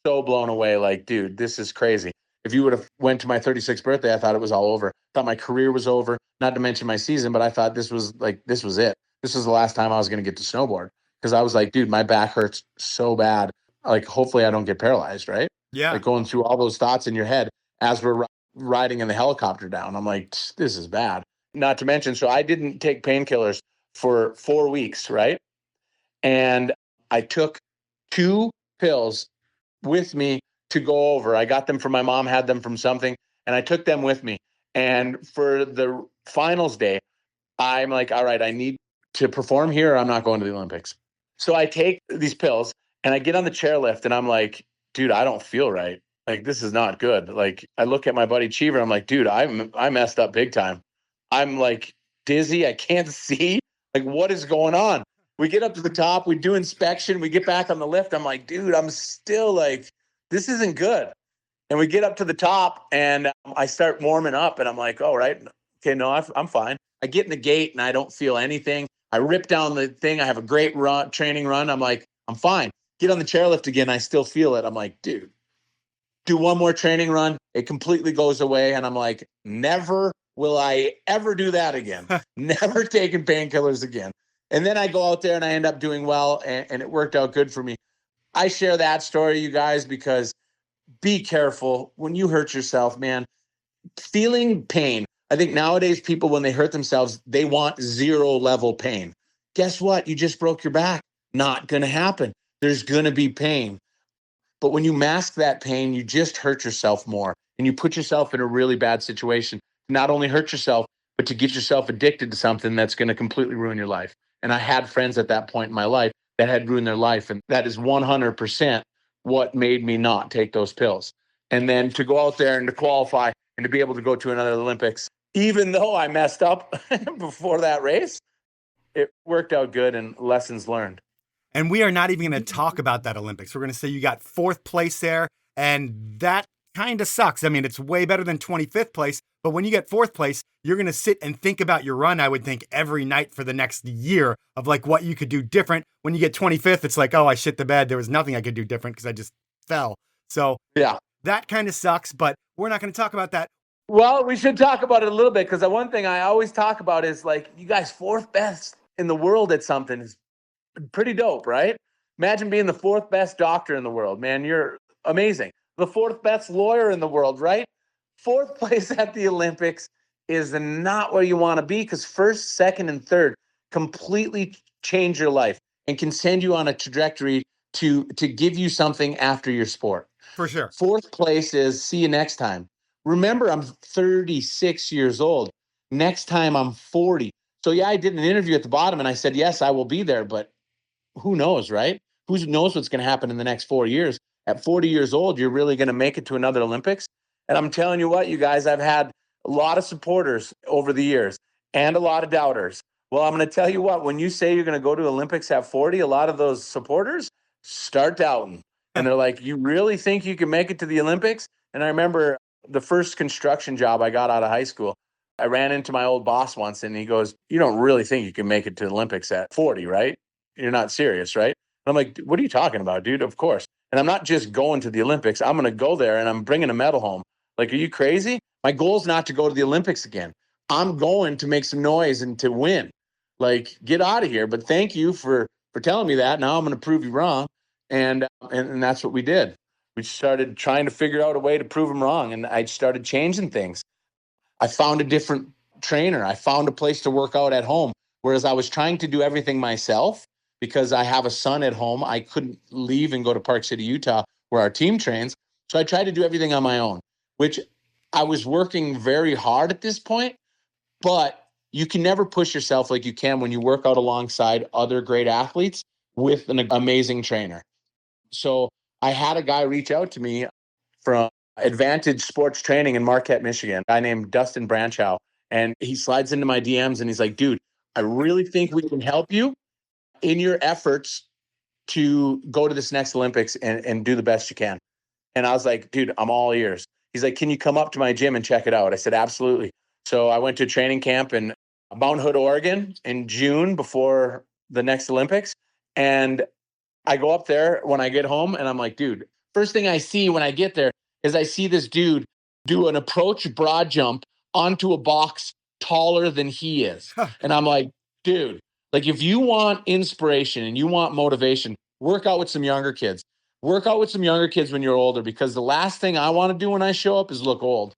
so blown away. Like, dude, this is crazy. If you would have went to my 36th birthday, I thought it was all over. Thought my career was over, not to mention my season, but I thought this was it. This was the last time I was going to get to snowboard, because I was like, dude, my back hurts so bad. Like, hopefully I don't get paralyzed, right? Yeah. Like, going through all those thoughts in your head as we're riding in the helicopter down. I'm like, this is bad. Not to mention, so I didn't take painkillers for 4 weeks, right? And I took 2 pills with me to go over. I got them from my mom, had them from something, and I took them with me. And for the finals day, I'm like, all right, I need to perform here, or I'm not going to the Olympics. So I take these pills and I get on the chairlift and I'm like, dude, I don't feel right. Like, this is not good. Like, I look at my buddy Cheever, I'm like, dude, I messed up big time. I'm like dizzy. I can't see. Like, what is going on? We get up to the top, we do inspection, we get back on the lift. I'm like, dude, I'm still like, this isn't good. And we get up to the top and I start warming up and I'm like, all right, okay, no, I'm fine. I get in the gate and I don't feel anything. I rip down the thing. I have a great training run. I'm like, I'm fine. Get on the chairlift again. I still feel it. I'm like, dude, do one more training run. It completely goes away. And I'm like, never will I ever do that again. Never taking painkillers again. And then I go out there and I end up doing well, and it worked out good for me. I share that story, you guys, because be careful when you hurt yourself, man. Feeling pain. I think nowadays people, when they hurt themselves, they want 0 level pain. Guess what? You just broke your back. Not going to happen. There's going to be pain. But when you mask that pain, you just hurt yourself more, and you put yourself in a really bad situation. Not only hurt yourself, but to get yourself addicted to something that's going to completely ruin your life. And I had friends at that point in my life that had ruined their life. And that is 100% what made me not take those pills. And then to go out there and to qualify and to be able to go to another Olympics, even though I messed up before that race, it worked out good, and lessons learned. And we are not even going to talk about that Olympics. We're going to say you got 4th place there, and that kind of sucks. I mean, it's way better than 25th place, but when you get 4th place, you're going to sit and think about your run, I would think, every night for the next year of like what you could do different. When you get 25th, it's like, oh, I shit the bed. There was nothing I could do different because I just fell. So yeah, that kind of sucks, but we're not going to talk about that. Well, we should talk about it a little bit, because the one thing I always talk about is, like, you guys 4th best in the world at something is pretty dope, right? Imagine being the 4th best doctor in the world, man. You're amazing. The 4th best lawyer in the world, right? 4th place at the Olympics is not where you want to be, because 1st, 2nd, and 3rd completely change your life and can send you on a trajectory to give you something after your sport. For sure. 4th place is see you next time. Remember, I'm 36 years old. Next time I'm 40. So yeah, I did an interview at the bottom and I said, yes, I will be there, but who knows, right? Who knows what's going to happen in the next 4 years? At 40 years old, you're really going to make it to another Olympics? And I'm telling you what, you guys, I've had a lot of supporters over the years and a lot of doubters. Well, I'm going to tell you what, when you say you're going to go to Olympics at 40, a lot of those supporters start doubting. And they're like, you really think you can make it to the Olympics? And I remember the first construction job I got out of high school, I ran into my old boss once and he goes, you don't really think you can make it to the Olympics at 40, right? You're not serious, right? And I'm like, what are you talking about, dude? Of course. And I'm not just going to the Olympics. I'm going to go there and I'm bringing a medal home. Like, are you crazy? My goal is not to go to the Olympics again. I'm going to make some noise and to win. Like, get out of here. But thank you for telling me that. Now I'm going to prove you wrong. And that's what we did. We started trying to figure out a way to prove them wrong. And I started changing things. I found a different trainer. I found a place to work out at home. Whereas I was trying to do everything myself because I have a son at home. I couldn't leave and go to Park City, Utah, where our team trains. So I tried to do everything on my own, which I was working very hard at this point. But you can never push yourself like you can when you work out alongside other great athletes with an amazing trainer. So I had a guy reach out to me from Advantage Sports Training in Marquette, Michigan, a guy named Dustin Branchow. And he slides into my DMs and he's like, dude, I really think we can help you in your efforts to go to this next Olympics and do the best you can. And I was like, dude, I'm all ears. He's like, can you come up to my gym and check it out? I said, absolutely. So I went to a training camp in Mount Hood, Oregon in June before the next Olympics. And I go up there when I get home and I'm like, dude, first thing I see when I get there is I see this dude do an approach broad jump onto a box taller than he is. And I'm like, dude, like if you want inspiration and you want motivation, work out with some younger kids. Work out with some younger kids when you're older, because the last thing I want to do when I show up is look old.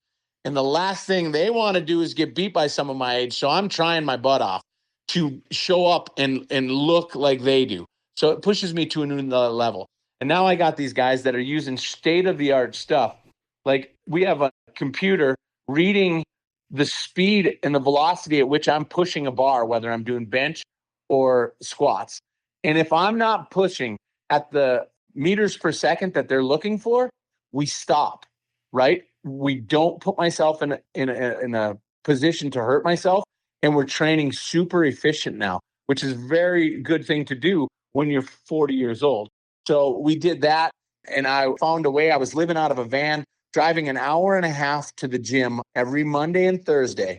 And the last thing they want to do is get beat by some of my age. So I'm trying my butt off to show up and look like they do. So it pushes me to a new level. And now I got these guys that are using state-of-the-art stuff. Like we have a computer reading the speed and the velocity at which I'm pushing a bar, whether I'm doing bench or squats. And if I'm not pushing at the meters per second that they're looking for, we stop, right? We don't put myself in a position to hurt myself. And we're training super efficient now, which is a very good thing to do when you're 40 years old. So we did that. And I found a way. I was living out of a van, driving an hour and a half to the gym every Monday and Thursday,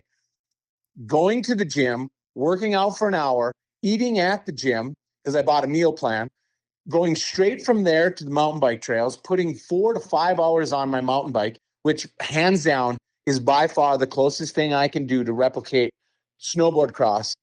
going to the gym, working out for an hour, eating at the gym because I bought a meal plan, going straight from there to the mountain bike trails, putting 4 to 5 hours on my mountain bike, which hands down is by far the closest thing I can do to replicate snowboard cross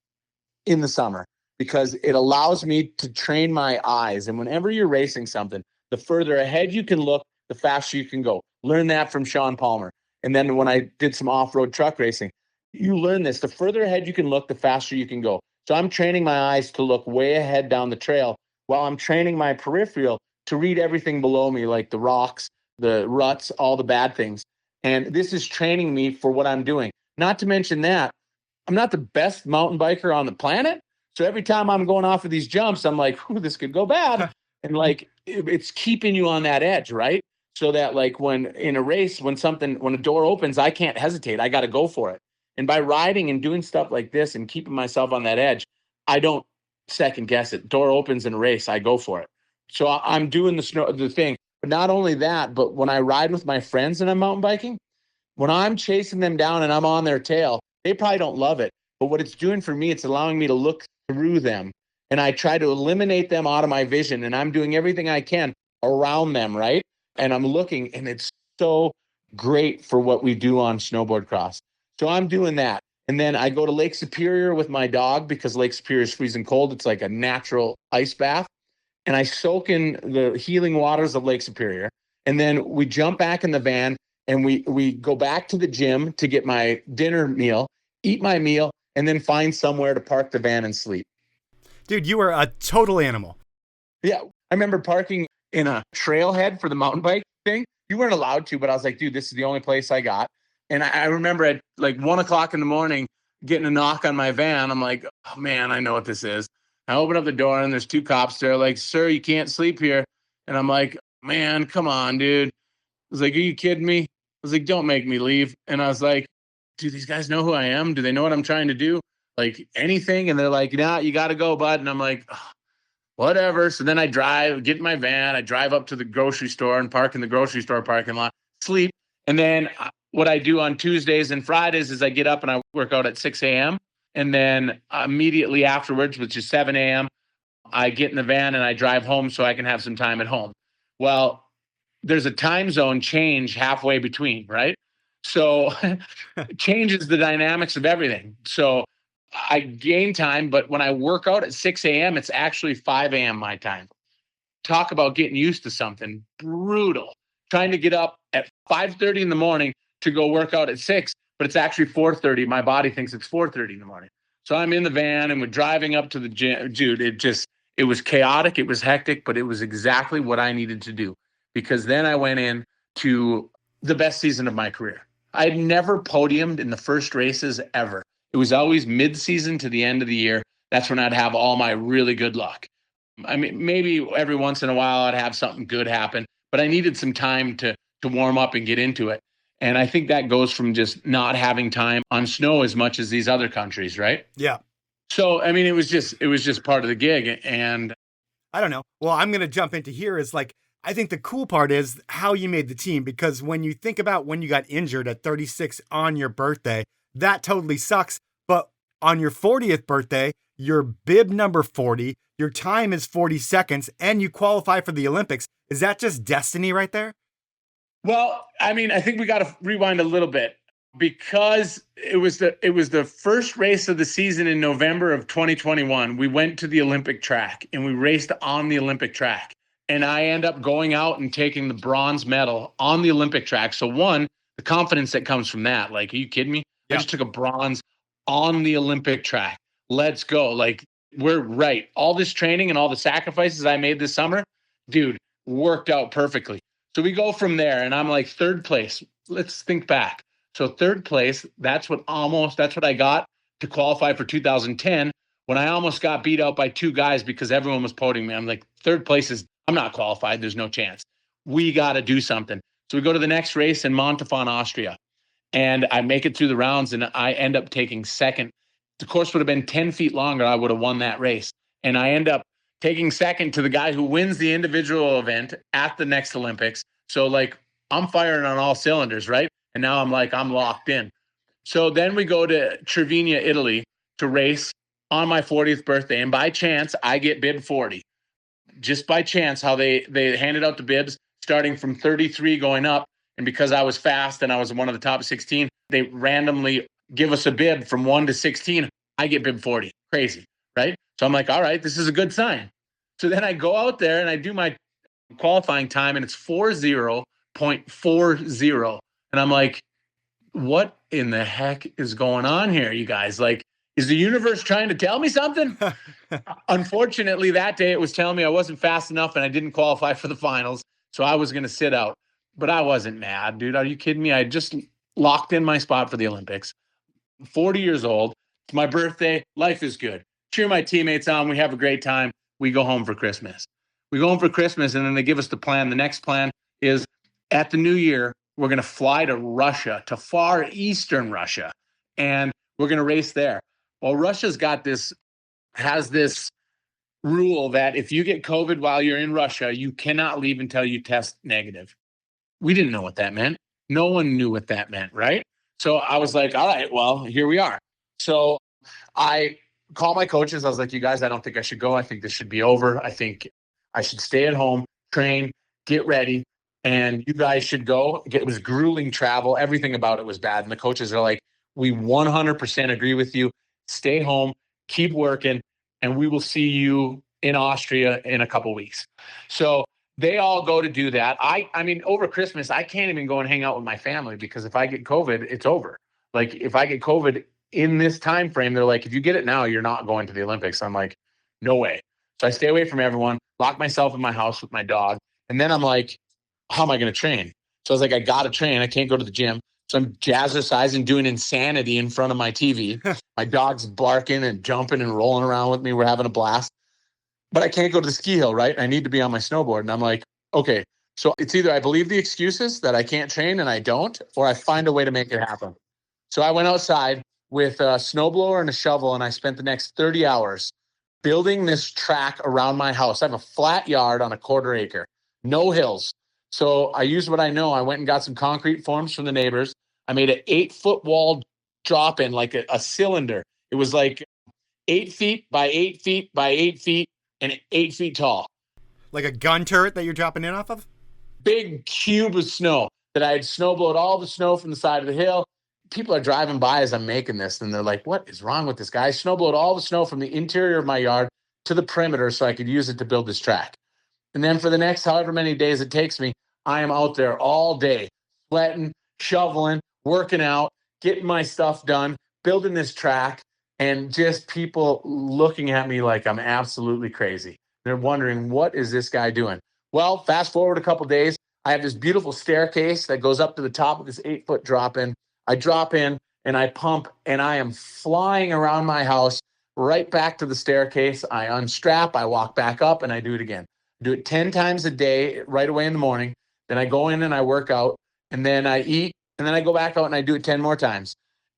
in the summer, because it allows me to train my eyes. And whenever you're racing something, the further ahead you can look, the faster you can go. Learn that from Sean Palmer. And then when I did some off-road truck racing, you learn this. The further ahead you can look, the faster you can go. So I'm training my eyes to look way ahead down the trail while I'm training my peripheral to read everything below me, like the rocks, the ruts, all the bad things. And this is training me for what I'm doing. Not to mention that I'm not the best mountain biker on the planet. So every time I'm going off of these jumps, I'm like, ooh, this could go bad. And like, it's keeping you on that edge, right? So that like when in a race, when a door opens, I can't hesitate. I got to go for it. And by riding and doing stuff like this and keeping myself on that edge, I don't second guess it. Door opens in a race, I go for it. So I'm doing the thing. But not only that, but when I ride with my friends and I'm mountain biking, when I'm chasing them down and I'm on their tail, they probably don't love it. But what it's doing for me, it's allowing me to look through them. And I try to eliminate them out of my vision. And I'm doing everything I can around them, right? And I'm looking, and it's so great for what we do on snowboard cross. So I'm doing that. And then I go to Lake Superior with my dog because Lake Superior is freezing cold. It's like a natural ice bath. And I soak in the healing waters of Lake Superior. And then we jump back in the van and we go back to the gym to get my dinner meal, eat my meal, and then find somewhere to park the van and sleep. Dude, you are a total animal. Yeah. I remember parking in a trailhead for the mountain bike thing. You weren't allowed to, but I was like, dude, this is the only place I got. And I remember at like 1:00 in the morning, getting a knock on my van. I'm like, oh man, I know what this is. I open up the door and there's 2 cops there like, sir, you can't sleep here. And I'm like, man, come on, dude. I was like, are you kidding me? I was like, don't make me leave. And I was like, do these guys know who I am? Do they know what I'm trying to do? Like anything? And they're like, nah, you got to go, bud. And I'm like, oh, whatever. So then I get in my van. I drive up to the grocery store and park in the grocery store parking lot, sleep. And then what I do on Tuesdays and Fridays is I get up and I work out at 6 a.m. And then immediately afterwards, which is 7 a.m., I get in the van and I drive home so I can have some time at home. Well, there's a time zone change halfway between, right? So it changes the dynamics of everything. So I gain time, but when I work out at 6 a.m., it's actually 5 a.m. my time. Talk about getting used to something brutal. Trying to get up at 5:30 in the morning to go work out at 6, but it's actually 4:30. My body thinks it's 4:30 in the morning. So I'm in the van and we're driving up to the gym. Dude, it was chaotic. It was hectic, but it was exactly what I needed to do, because then I went in to the best season of my career. I'd never podiumed in the first races ever. It was always mid-season to the end of the year. That's when I'd have all my really good luck. I mean, maybe every once in a while I'd have something good happen, but I needed some time to warm up and get into it. And I think that goes from just not having time on snow as much as these other countries, right? Yeah. So, I mean, it was just part of the gig. And I don't know. Well, I'm going to jump into here is like, I think the cool part is how you made the team, because when you think about when you got injured at 36 on your birthday, that totally sucks. But on your 40th birthday, your bib number 40, your time is 40 seconds, and you qualify for the Olympics. Is that just destiny right there? Well, I mean, I think we got to rewind a little bit, because it was the first race of the season in November of 2021. We went to the Olympic track and we raced on the Olympic track. And I end up going out and taking the bronze medal on the Olympic track. So one, the confidence that comes from that, like, are you kidding me? Yeah. I just took a bronze on the Olympic track. Let's go. Like, we're right. All this training and all the sacrifices I made this summer, dude, worked out perfectly. So we go from there and I'm like third place. Let's think back. So third place, that's what I got to qualify for 2010 when I almost got beat out by two guys because everyone was podiuming me. I'm like, third place I'm not qualified. There's no chance. We got to do something. So we go to the next race in Montafon, Austria, and I make it through the rounds and I end up taking second. The course would have been 10 feet longer. I would have won that race. And I end up taking second to the guy who wins the individual event at the next Olympics. So like, I'm firing on all cylinders, right? And now I'm locked in. So then we go to Trevigna, Italy to race on my 40th birthday. And by chance, I get bib 40. Just by chance, how they handed out the bibs starting from 33 going up. And because I was fast and I was one of the top 16, they randomly give us a bib from 1 to 16. I get bib 40. Crazy, right? So I'm like, all right, this is a good sign. So then I go out there and I do my qualifying time and it's 40.40. And I'm like, what in the heck is going on here, you guys? Like, is the universe trying to tell me something? Unfortunately, that day it was telling me I wasn't fast enough and I didn't qualify for the finals. So I was going to sit out. But I wasn't mad, dude. Are you kidding me? I just locked in my spot for the Olympics. 40 years old. It's my birthday. Life is good. Cheer my teammates on. We have a great time. We go home for Christmas. We go home for Christmas and then they give us the plan. The next plan is at the new year, we're going to fly to Russia, to far eastern Russia, and we're going to race there. Well, Russia's has this rule that if you get COVID while you're in Russia, you cannot leave until you test negative. We didn't know what that meant. No one knew what that meant, right? So I was like, all right, well, here we are. So I call my coaches. I was like, you guys, I don't think I should go. I think this should be over. I think I should stay at home, train, get ready, and you guys should go. It was grueling travel. Everything about it was bad. And the coaches are like, we 100% agree with you. Stay home, keep working, and we will see you in Austria in a couple weeks. So they all go to do that. I mean, over Christmas, I can't even go and hang out with my family because if I get COVID, it's over. Like if I get COVID in this time frame, they're like, if you get it now, you're not going to the Olympics. I'm like, no way. So I stay away from everyone, lock myself in my house with my dog. And then I'm like, how am I going to train? So I was like, I got to train. I can't go to the gym. So I'm jazzercising, doing insanity in front of my TV. My dog's barking and jumping and rolling around with me. We're having a blast. But I can't go to the ski hill, right? I need to be on my snowboard. And I'm like, okay, so it's either I believe the excuses that I can't train and I don't, or I find a way to make it happen. So I went outside with a snowblower and a shovel, and I spent the next 30 hours building this track around my house. I have a flat yard on a 1/4 acre, no hills. So I used what I know. I went and got some concrete forms from the neighbors. I made an 8-foot wall drop in, like a cylinder. It was like 8 feet by 8 feet by 8 feet and 8 feet tall. Like a gun turret that you're dropping in off of? Big cube of snow that I had snowblowed all the snow from the side of the hill. People are driving by as I'm making this, and they're like, what is wrong with this guy? I snowblowed all the snow from the interior of my yard to the perimeter so I could use it to build this track. And then for the next however many days it takes me, I am out there all day, sweating, shoveling, working out, getting my stuff done, building this track, and just people looking at me like I'm absolutely crazy. They're wondering, what is this guy doing? Well, fast forward a couple days, I have this beautiful staircase that goes up to the top of this 8-foot drop-in. I drop in and I pump, and I am flying around my house right back to the staircase. I unstrap, I walk back up, and I do it again. Do it 10 times a day right away in the morning. Then I go in and I work out, and then I eat, and then I go back out and I do it 10 more times.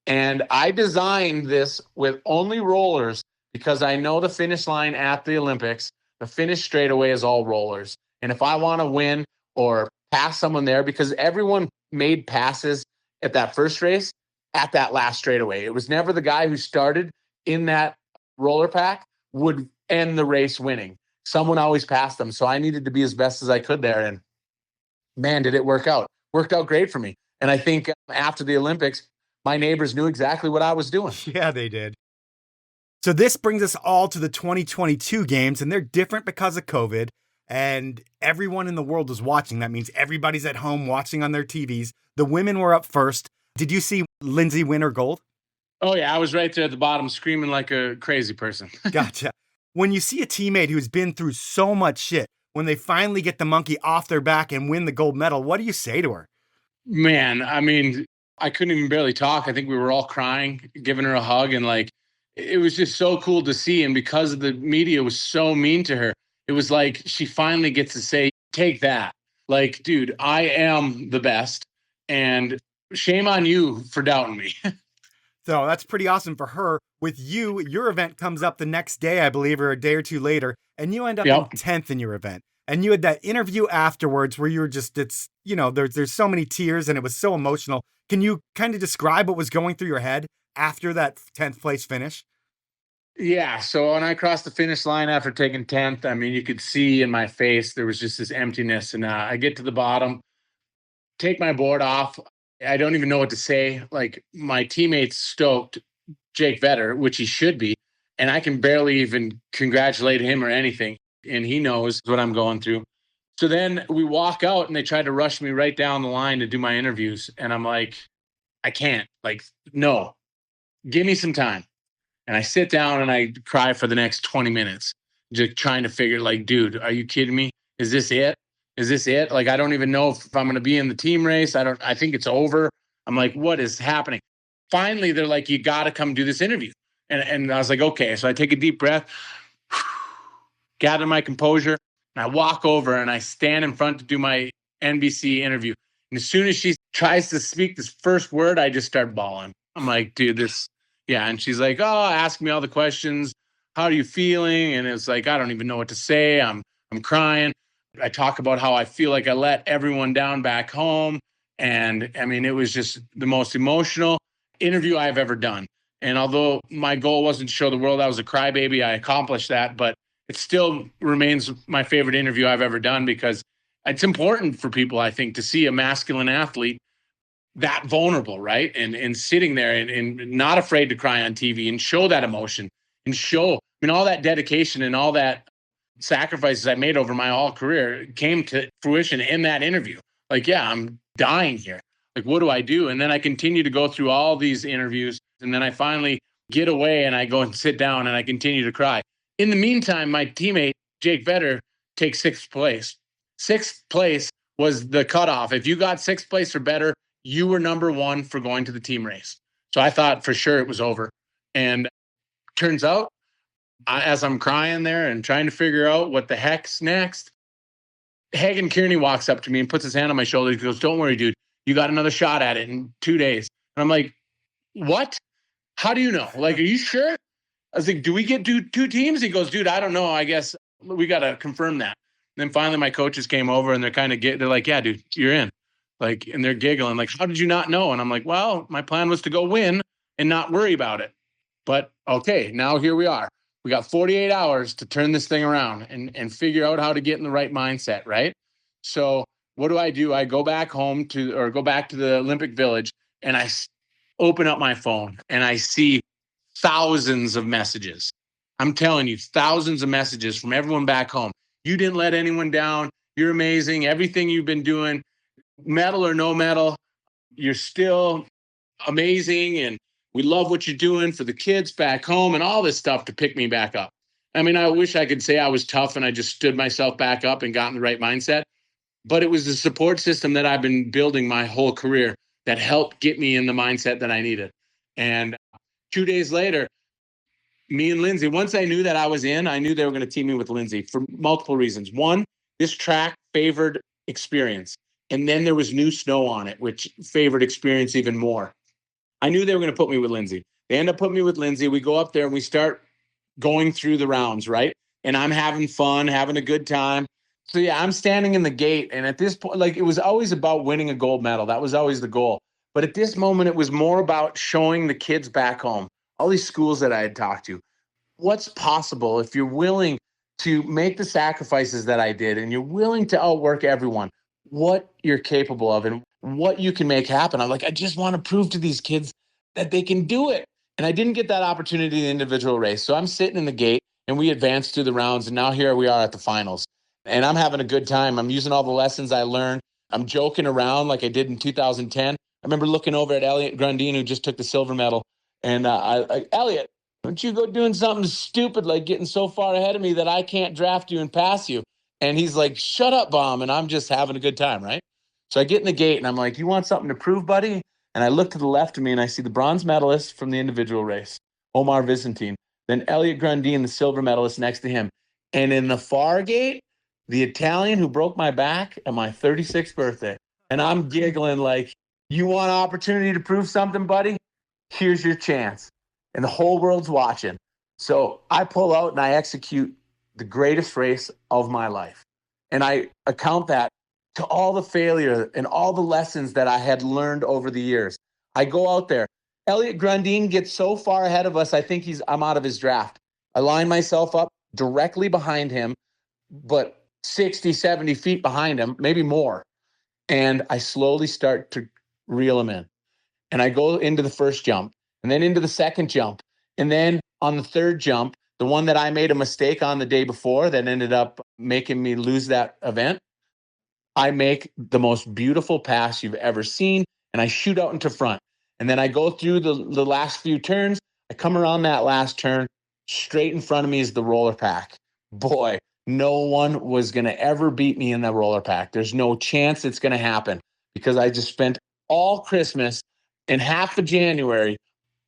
And I designed this with only rollers because I know the finish line at the Olympics, the finish straightaway is all rollers. And if I want to win or pass someone there, because everyone made passes at that first race at that last straightaway. It was never the guy who started in that roller pack would end the race winning. Someone always passed them. So I needed to be as best as I could there. And man, did it work out. Worked out great for me. And I think after the Olympics, my neighbors knew exactly what I was doing. Yeah, they did. So this brings us all to the 2022 games, and they're different because of COVID. And everyone in the world is watching. That means everybody's at home watching on their TVs. The women were up first. Did you see Lindsay win her gold? Oh, yeah. I was right there at the bottom screaming like a crazy person. Gotcha. When you see a teammate who's been through so much shit, when they finally get the monkey off their back and win the gold medal, what do you say to her? Man, I mean, I couldn't even barely talk. I think we were all crying, giving her a hug. And like, it was just so cool to see. And because the media was so mean to her, it was like she finally gets to say, take that. Like, dude, I am the best. And shame on you for doubting me. So that's pretty awesome for her. With you, your event comes up the next day, I believe, or a day or two later, and you end up in 10th in your event. And you had that interview afterwards where you were just, there's so many tears and it was so emotional. Can you kind of describe what was going through your head after that 10th place finish? Yeah. So when I crossed the finish line after taking 10th, I mean, you could see in my face, there was just this emptiness. And I get to the bottom, take my board off. I don't even know what to say. Like, my teammate's stoked, Jake Vetter, which he should be. And I can barely even congratulate him or anything. And he knows what I'm going through. So then we walk out and they tried to rush me right down the line to do my interviews. And I'm like, I can't. Like, no, give me some time. And I sit down and I cry for the next 20 minutes, just trying to figure, like, dude, are you kidding me? Is this it? Is this it? Like, I don't even know if I'm going to be in the team race. I think it's over. I'm like, what is happening? Finally, they're like, you got to come do this interview. And I was like, okay. So I take a deep breath, gather my composure, and I walk over and I stand in front to do my NBC interview. And as soon as she tries to speak this first word, I just start bawling. I'm like, dude, yeah. And she's like, oh, ask me all the questions. How are you feeling? And it's like, I don't even know what to say. I'm crying. I talk about how I feel like I let everyone down back home. And I mean, it was just the most emotional interview I've ever done. And although my goal wasn't to show the world I was a crybaby, I accomplished that. But it still remains my favorite interview I've ever done, because it's important for people, I think, to see a masculine athlete that vulnerable, right? And sitting there and not afraid to cry on TV and show that emotion and show, all that dedication and all that sacrifices I made over my whole career came to fruition in that interview. Like, yeah, I'm dying here. Like, what do I do? And then I continue to go through all these interviews. And then I finally get away and I go and sit down and I continue to cry. In the meantime, my teammate, Jake Vetter, takes 6th place. 6th place was the cutoff. If you got 6th place or better, you were number 1 for going to the team race. So I thought for sure it was over. And turns out, as I'm crying there and trying to figure out what the heck's next, Hagen Kearney walks up to me and puts his hand on my shoulder. He goes, don't worry, dude. You got another shot at it in 2 days. And I'm like, what? How do you know? Like, are you sure? I was like, do we get two teams? He goes, dude, I don't know. I guess we got to confirm that. And then finally my coaches came over and they're like, yeah, dude, you're in. Like, and they're giggling like, how did you not know? And I'm like, well, my plan was to go win and not worry about it. But okay, now here we are. We got 48 hours to turn this thing around and figure out how to get in the right mindset, right? So what do? I go back go back to the Olympic Village and I open up my phone and I see thousands of messages. I'm telling you, thousands of messages from everyone back home. You didn't let anyone down. You're amazing. Everything you've been doing, medal or no medal, you're still amazing. And we love what you're doing for the kids back home and all this stuff to pick me back up. I mean, I wish I could say I was tough and I just stood myself back up and got in the right mindset. But it was the support system that I've been building my whole career that helped get me in the mindset that I needed. And 2 days later, me and Lindsay, once I knew that I was in, I knew they were going to team me with Lindsay for multiple reasons. One, this track favored experience. And then there was new snow on it, which favored experience even more. I knew they were going to put me with Lindsay. They end up putting me with Lindsay. We go up there and we start going through the rounds, right? And I'm having fun, having a good time. So yeah, I'm standing in the gate. And at this point, like, it was always about winning a gold medal. That was always the goal. But at this moment, it was more about showing the kids back home, all these schools that I had talked to, what's possible if you're willing to make the sacrifices that I did and you're willing to outwork everyone, what you're capable of and what you can make happen. I'm like, I just want to prove to these kids that they can do it. And I didn't get that opportunity in the individual race. So I'm sitting in the gate and we advanced through the rounds. And now here we are at the finals. And I'm having a good time. I'm using all the lessons I learned. I'm joking around like I did in 2010. I remember looking over at Elliot Grundine, who just took the silver medal. And Elliot, don't you go doing something stupid like getting so far ahead of me that I can't draft you and pass you. And he's like, shut up, Baum. And I'm just having a good time, right? So I get in the gate and I'm like, you want something to prove, buddy? And I look to the left of me and I see the bronze medalist from the individual race, Omar Vicentin. Then Elliot Grundine, the silver medalist next to him. And in the far gate, the Italian who broke my back at my 36th birthday. And I'm giggling like, you want an opportunity to prove something, buddy? Here's your chance. And the whole world's watching. So I pull out and I execute the greatest race of my life. And I account that to all the failure and all the lessons that I had learned over the years. I go out there. Elliot Grundine gets so far ahead of us, I think I'm out of his draft. I line myself up directly behind him, but 60, 70 feet behind him, maybe more. And I slowly start to reel him in. And I go into the first jump and then into the second jump. And then on the third jump, the one that I made a mistake on the day before that ended up making me lose that event, I make the most beautiful pass you've ever seen, and I shoot out into front. And then I go through the last few turns. I come around that last turn. Straight in front of me is the roller pack. Boy, no one was going to ever beat me in that roller pack. There's no chance it's going to happen because I just spent all Christmas and half of January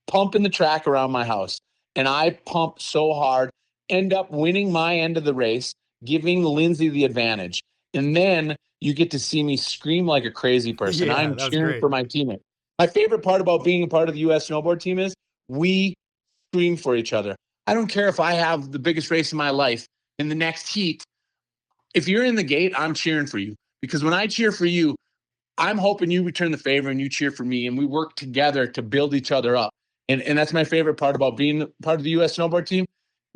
pumping the track around my house. And I pumped so hard, end up winning my end of the race, giving Lindsay the advantage. And then you get to see me scream like a crazy person. Yeah, I'm that's cheering great. for my teammate. My favorite part about being a part of the U.S. snowboard team is we scream for each other. I don't care if I have the biggest race in my life in the next heat. If you're in the gate, I'm cheering for you. Because when I cheer for you, I'm hoping you return the favor and you cheer for me. And we work together to build each other up. And that's my favorite part about being part of the U.S. snowboard team.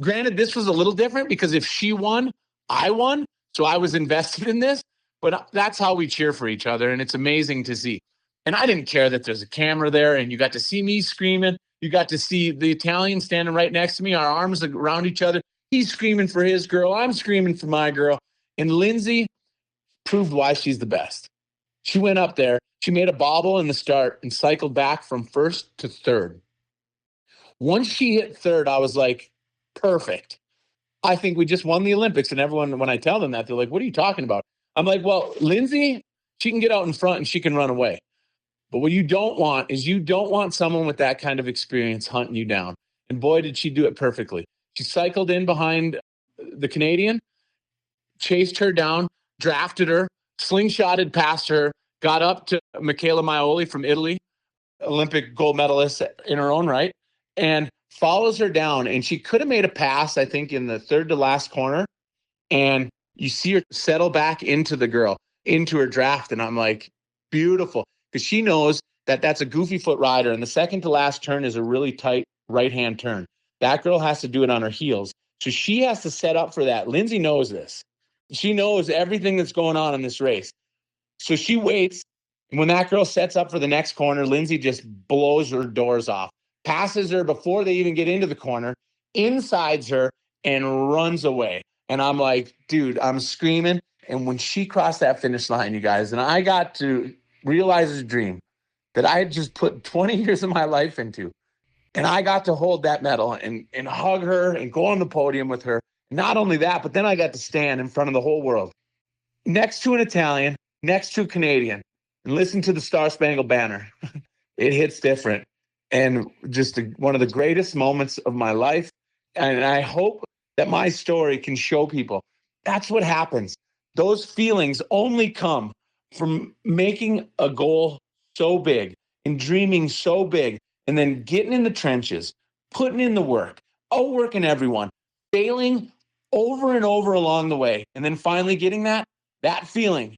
Granted, this was a little different because if she won, I won. So I was invested in this. But that's how we cheer for each other. And it's amazing to see. And I didn't care that there's a camera there and you got to see me screaming. You got to see the Italian standing right next to me, our arms around each other. He's screaming for his girl. I'm screaming for my girl. And Lindsay proved why she's the best. She went up there. She made a bobble in the start and cycled back from first to third. Once she hit third, I was like, perfect. I think we just won the Olympics. And everyone, when I tell them that, they're like, what are you talking about? I'm like, well, Lindsay, she can get out in front and she can run away. But what you don't want is you don't want someone with that kind of experience hunting you down. And boy, did she do it perfectly. She cycled in behind the Canadian, chased her down, drafted her, slingshotted past her, got up to Michela Maioli from Italy, Olympic gold medalist in her own right, and follows her down. And she could have made a pass, I think, in the third to last corner. And you see her settle back into the girl, into her draft. And I'm like, beautiful. Because she knows that that's a goofy foot rider. And the second to last turn is a really tight right-hand turn. That girl has to do it on her heels. So she has to set up for that. Lindsay knows this. She knows everything that's going on in this race. So she waits. And when that girl sets up for the next corner, Lindsay just blows her doors off, passes her before they even get into the corner, insides her, and runs away. And I'm like, dude, I'm screaming. And when she crossed that finish line, you guys, and I got to realize this dream that I had just put 20 years of my life into. And I got to hold that medal and hug her and go on the podium with her. Not only that, but then I got to stand in front of the whole world, next to an Italian, next to a Canadian, and listen to the Star Spangled Banner. It hits different. And just one of the greatest moments of my life. And I hope that my story can show people that's what happens. Those feelings only come from making a goal so big and dreaming so big and then getting in the trenches, putting in the work, outworking everyone, failing over and over along the way, and then finally getting that feeling.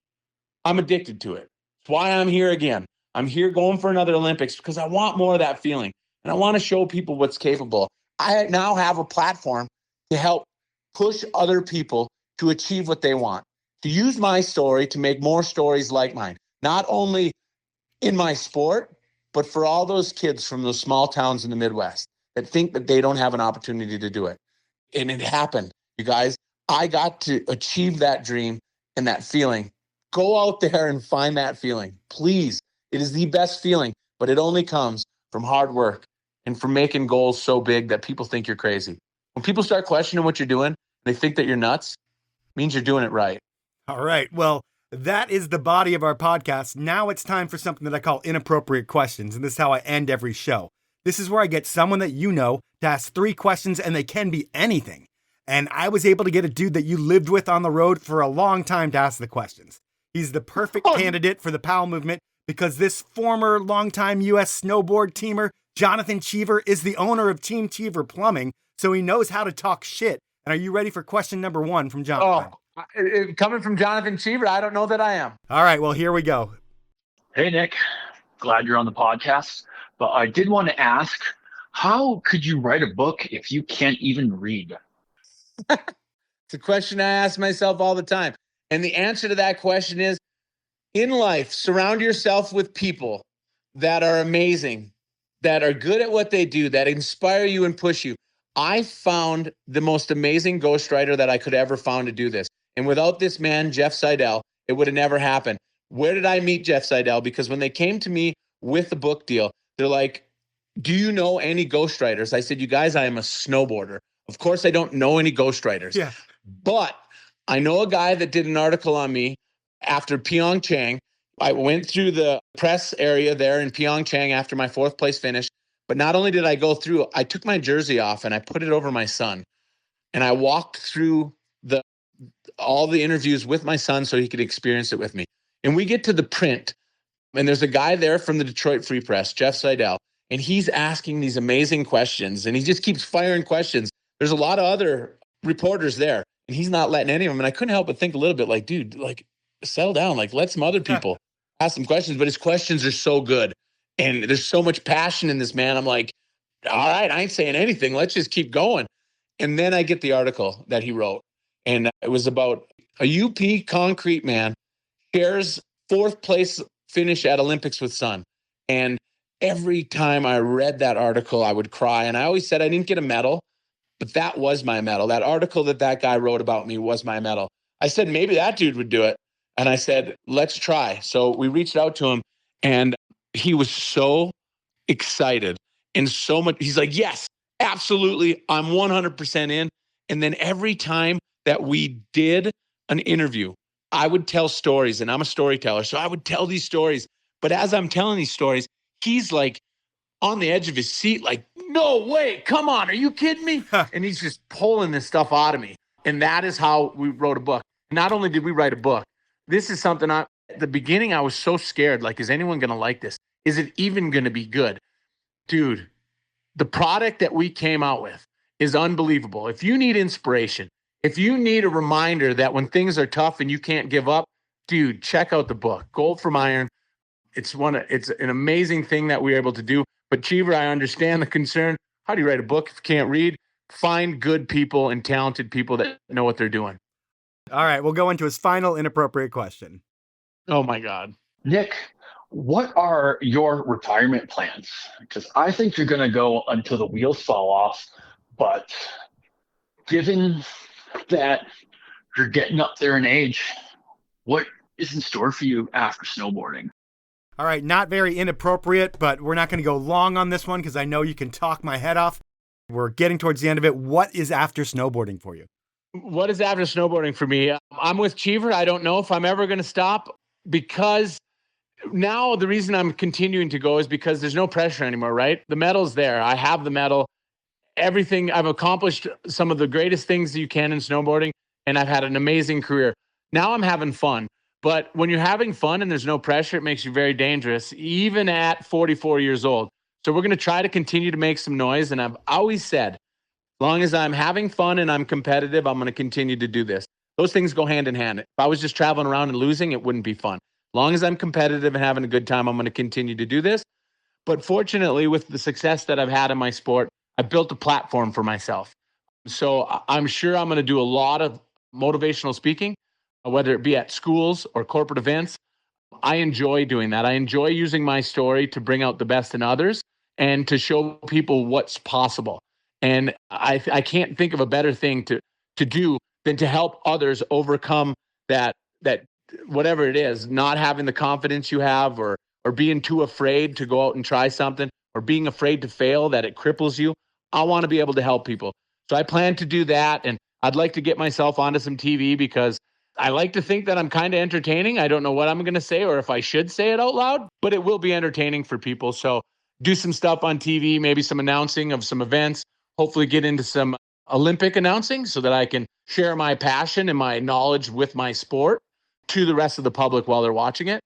I'm addicted to it. It's why I'm here again. I'm here going for another Olympics because I want more of that feeling. And I want to show people what's capable. I now have a platform to help push other people to achieve what they want, to use my story to make more stories like mine, not only in my sport, but for all those kids from those small towns in the Midwest that think that they don't have an opportunity to do it. And it happened, you guys. I got to achieve that dream and that feeling. Go out there and find that feeling, please. It is the best feeling, but it only comes from hard work and from making goals so big that people think you're crazy. When people start questioning what you're doing, they think that you're nuts, it means you're doing it right. All right. Well, that is the body of our podcast. Now it's time for something that I call Inappropriate Questions, and this is how I end every show. This is where I get someone that you know to ask 3 questions, and they can be anything. And I was able to get a dude that you lived with on the road for a long time to ask the questions. He's the perfect candidate for the Powell Movement because this former longtime U.S. snowboard teamer, Jonathan Cheever, is the owner of Team Cheever Plumbing, so he knows how to talk shit. And are you ready for question number 1 from Jonathan? Coming from Jonathan Cheever, I don't know that I am. All right, well, here we go. Hey, Nick. Glad you're on the podcast. But I did want to ask, how could you write a book if you can't even read? It's a question I ask myself all the time. And the answer to that question is, in life, surround yourself with people that are amazing, that are good at what they do, that inspire you and push you. I found the most amazing ghostwriter that I could ever found to do this. And without this man, Jeff Seidel, it would have never happened. Where did I meet Jeff Seidel? Because when they came to me with the book deal, they're like, do you know any ghostwriters? I said, you guys, I am a snowboarder. Of course, I don't know any ghostwriters. Yeah. But I know a guy that did an article on me after Pyeongchang. I went through the press area there in Pyeongchang after my 4th place finish. But not only did I go through, I took my jersey off and I put it over my son. And I walked through all the interviews with my son so he could experience it with me. And we get to the print, and there's a guy there from the Detroit Free Press, Jeff Seidel, and he's asking these amazing questions, and he just keeps firing questions. There's a lot of other reporters there, and he's not letting any of them. And I couldn't help but think a little bit like, dude, like, settle down, like, let some other people ask some questions. But his questions are so good, and there's so much passion in this man. I'm like, all right, I ain't saying anything. Let's just keep going. And then I get the article that he wrote. And it was about a UP concrete man shares 4th place finish at Olympics with son. And every time I read that article, I would cry. And I always said I didn't get a medal, but that was my medal. That article that guy wrote about me was my medal. I said, maybe that dude would do it. And I said, let's try. So we reached out to him, and he was so excited and so much. He's like, yes, absolutely. I'm 100% in. And then every time that we did an interview, I would tell stories, and I'm a storyteller. So I would tell these stories. But as I'm telling these stories, he's like on the edge of his seat, like, no way, come on, are you kidding me? And he's just pulling this stuff out of me. And that is how we wrote a book. Not only did we write a book, this is something at the beginning, I was so scared, like, is anyone going to like this? Is it even going to be good? Dude, the product that we came out with is unbelievable. If you need inspiration, if you need a reminder that when things are tough and you can't give up, dude, check out the book, Gold from Iron. It's an amazing thing that we're able to do. But Cheever, I understand the concern. How do you write a book if you can't read? Find good people and talented people that know what they're doing. All right, we'll go into his final inappropriate question. Oh my God. Nick, what are your retirement plans? Because I think you're going to go until the wheels fall off. But given that you're getting up there in age, what is in store for you after snowboarding? All right, not very inappropriate, but we're not going to go long on this one because I know you can talk my head off. We're getting towards the end of it. What is after snowboarding for you? What is after snowboarding for me? I'm with Cheever. I don't know if I'm ever going to stop, because now the reason I'm continuing to go is because there's no pressure anymore, right? The medal's there. I have the medal. Everything, I've accomplished some of the greatest things you can in snowboarding, and I've had an amazing career. Now I'm having fun. But when you're having fun and there's no pressure, it makes you very dangerous, even at 44 years old. So we're going to try to continue to make some noise. And I've always said, as long as I'm having fun and I'm competitive, I'm going to continue to do this. Those things go hand in hand. If I was just traveling around and losing, it wouldn't be fun. As long as I'm competitive and having a good time, I'm going to continue to do this. But fortunately, with the success that I've had in my sport, I built a platform for myself. So I'm sure I'm going to do a lot of motivational speaking, whether it be at schools or corporate events. I enjoy doing that. I enjoy using my story to bring out the best in others and to show people what's possible. And I can't think of a better thing to do than to help others overcome that whatever it is, not having the confidence you have, or being too afraid to go out and try something, or being afraid to fail, that it cripples you. I want to be able to help people. So I plan to do that. And I'd like to get myself onto some TV because I like to think that I'm kind of entertaining. I don't know what I'm going to say or if I should say it out loud, but it will be entertaining for people. So do some stuff on TV, maybe some announcing of some events, hopefully get into some Olympic announcing so that I can share my passion and my knowledge with my sport to the rest of the public while they're watching it.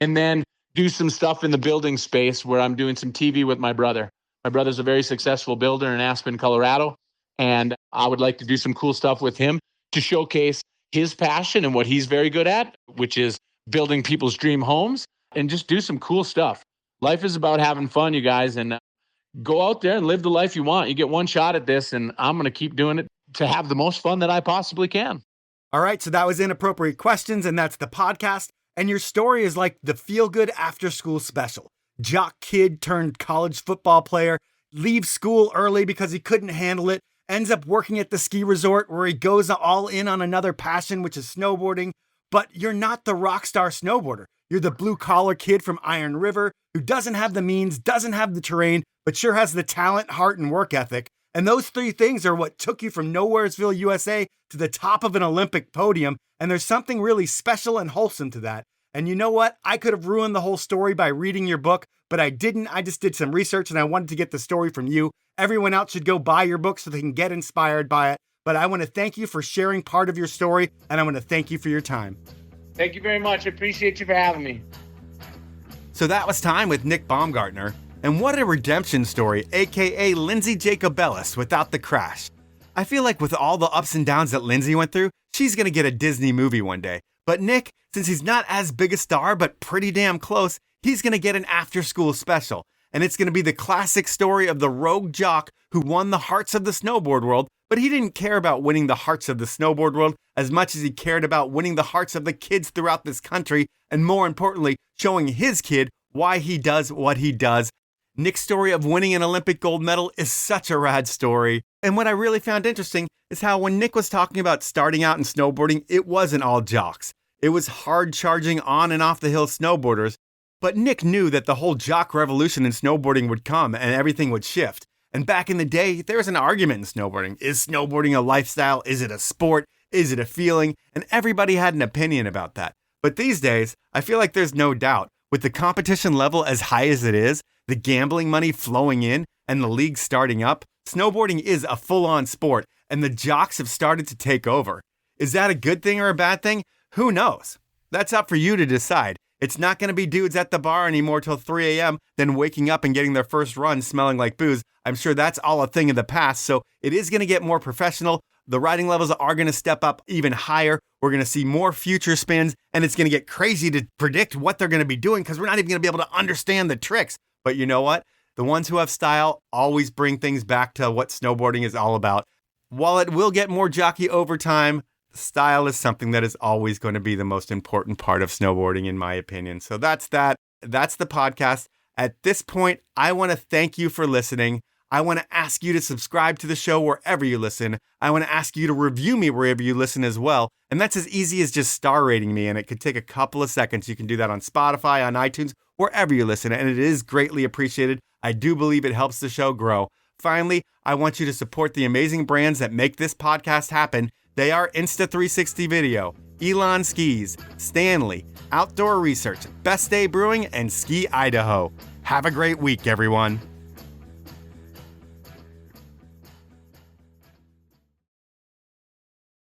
And then do some stuff in the building space where I'm doing some TV with my brother. My brother's a very successful builder in Aspen, Colorado. And I would like to do some cool stuff with him to showcase his passion and what he's very good at, which is building people's dream homes, and just do some cool stuff. Life is about having fun, you guys, and go out there and live the life you want. You get one shot at this, and I'm going to keep doing it to have the most fun that I possibly can. All right, so that was Inappropriate Questions, and that's the podcast. And your story is like the feel-good after-school special. Jock kid turned college football player, leaves school early because he couldn't handle it, ends up working at the ski resort where he goes all in on another passion, which is snowboarding. But you're not the rock star snowboarder. You're the blue-collar kid from Iron River who doesn't have the means, doesn't have the terrain, but sure has the talent, heart, and work ethic. And those three things are what took you from Nowheresville, USA to the top of an Olympic podium. And there's something really special and wholesome to that. And you know what? I could have ruined the whole story by reading your book, but I didn't. I just did some research and I wanted to get the story from you. Everyone else should go buy your book so they can get inspired by it. But I want to thank you for sharing part of your story, and I want to thank you for your time. Thank you very much. I appreciate you for having me. So that was time with Nick Baumgartner. And what a redemption story, aka Lindsay Jacobellis without the crash. I feel like with all the ups and downs that Lindsay went through, she's gonna get a Disney movie one day. But Nick, since he's not as big a star, but pretty damn close, he's gonna get an after-school special. And it's gonna be the classic story of the rogue jock who won the hearts of the snowboard world, but he didn't care about winning the hearts of the snowboard world as much as he cared about winning the hearts of the kids throughout this country, and more importantly, showing his kid why he does what he does. Nick's story of winning an Olympic gold medal is such a rad story. And what I really found interesting is how when Nick was talking about starting out in snowboarding, it wasn't all jocks. It was hard charging on and off the hill snowboarders. But Nick knew that the whole jock revolution in snowboarding would come and everything would shift. And back in the day, there was an argument in snowboarding. Is snowboarding a lifestyle? Is it a sport? Is it a feeling? And everybody had an opinion about that. But these days, I feel like there's no doubt. With the competition level as high as it is, the gambling money flowing in, and the league starting up, snowboarding is a full-on sport, and the jocks have started to take over. Is that a good thing or a bad thing? Who knows? That's up for you to decide. It's not going to be dudes at the bar anymore till 3 a.m., then waking up and getting their first run smelling like booze. I'm sure that's all a thing of the past, so it is going to get more professional. The riding levels are going to step up even higher. We're going to see more future spins, and it's going to get crazy to predict what they're going to be doing because we're not even going to be able to understand the tricks. But you know what? The ones who have style always bring things back to what snowboarding is all about. While it will get more jockey over time, style is something that is always going to be the most important part of snowboarding, in my opinion. So that's that. That's the podcast. At this point, I want to thank you for listening. I want to ask you to subscribe to the show wherever you listen. I want to ask you to review me wherever you listen as well. And that's as easy as just star rating me, and it could take a couple of seconds. You can do that on Spotify, on iTunes, wherever you listen, and it is greatly appreciated. I do believe it helps the show grow. Finally, I want you to support the amazing brands that make this podcast happen. They are Insta360 Video, Elan Skis, Stanley, Outdoor Research, Best Day Brewing, and Ski Idaho. Have a great week, everyone.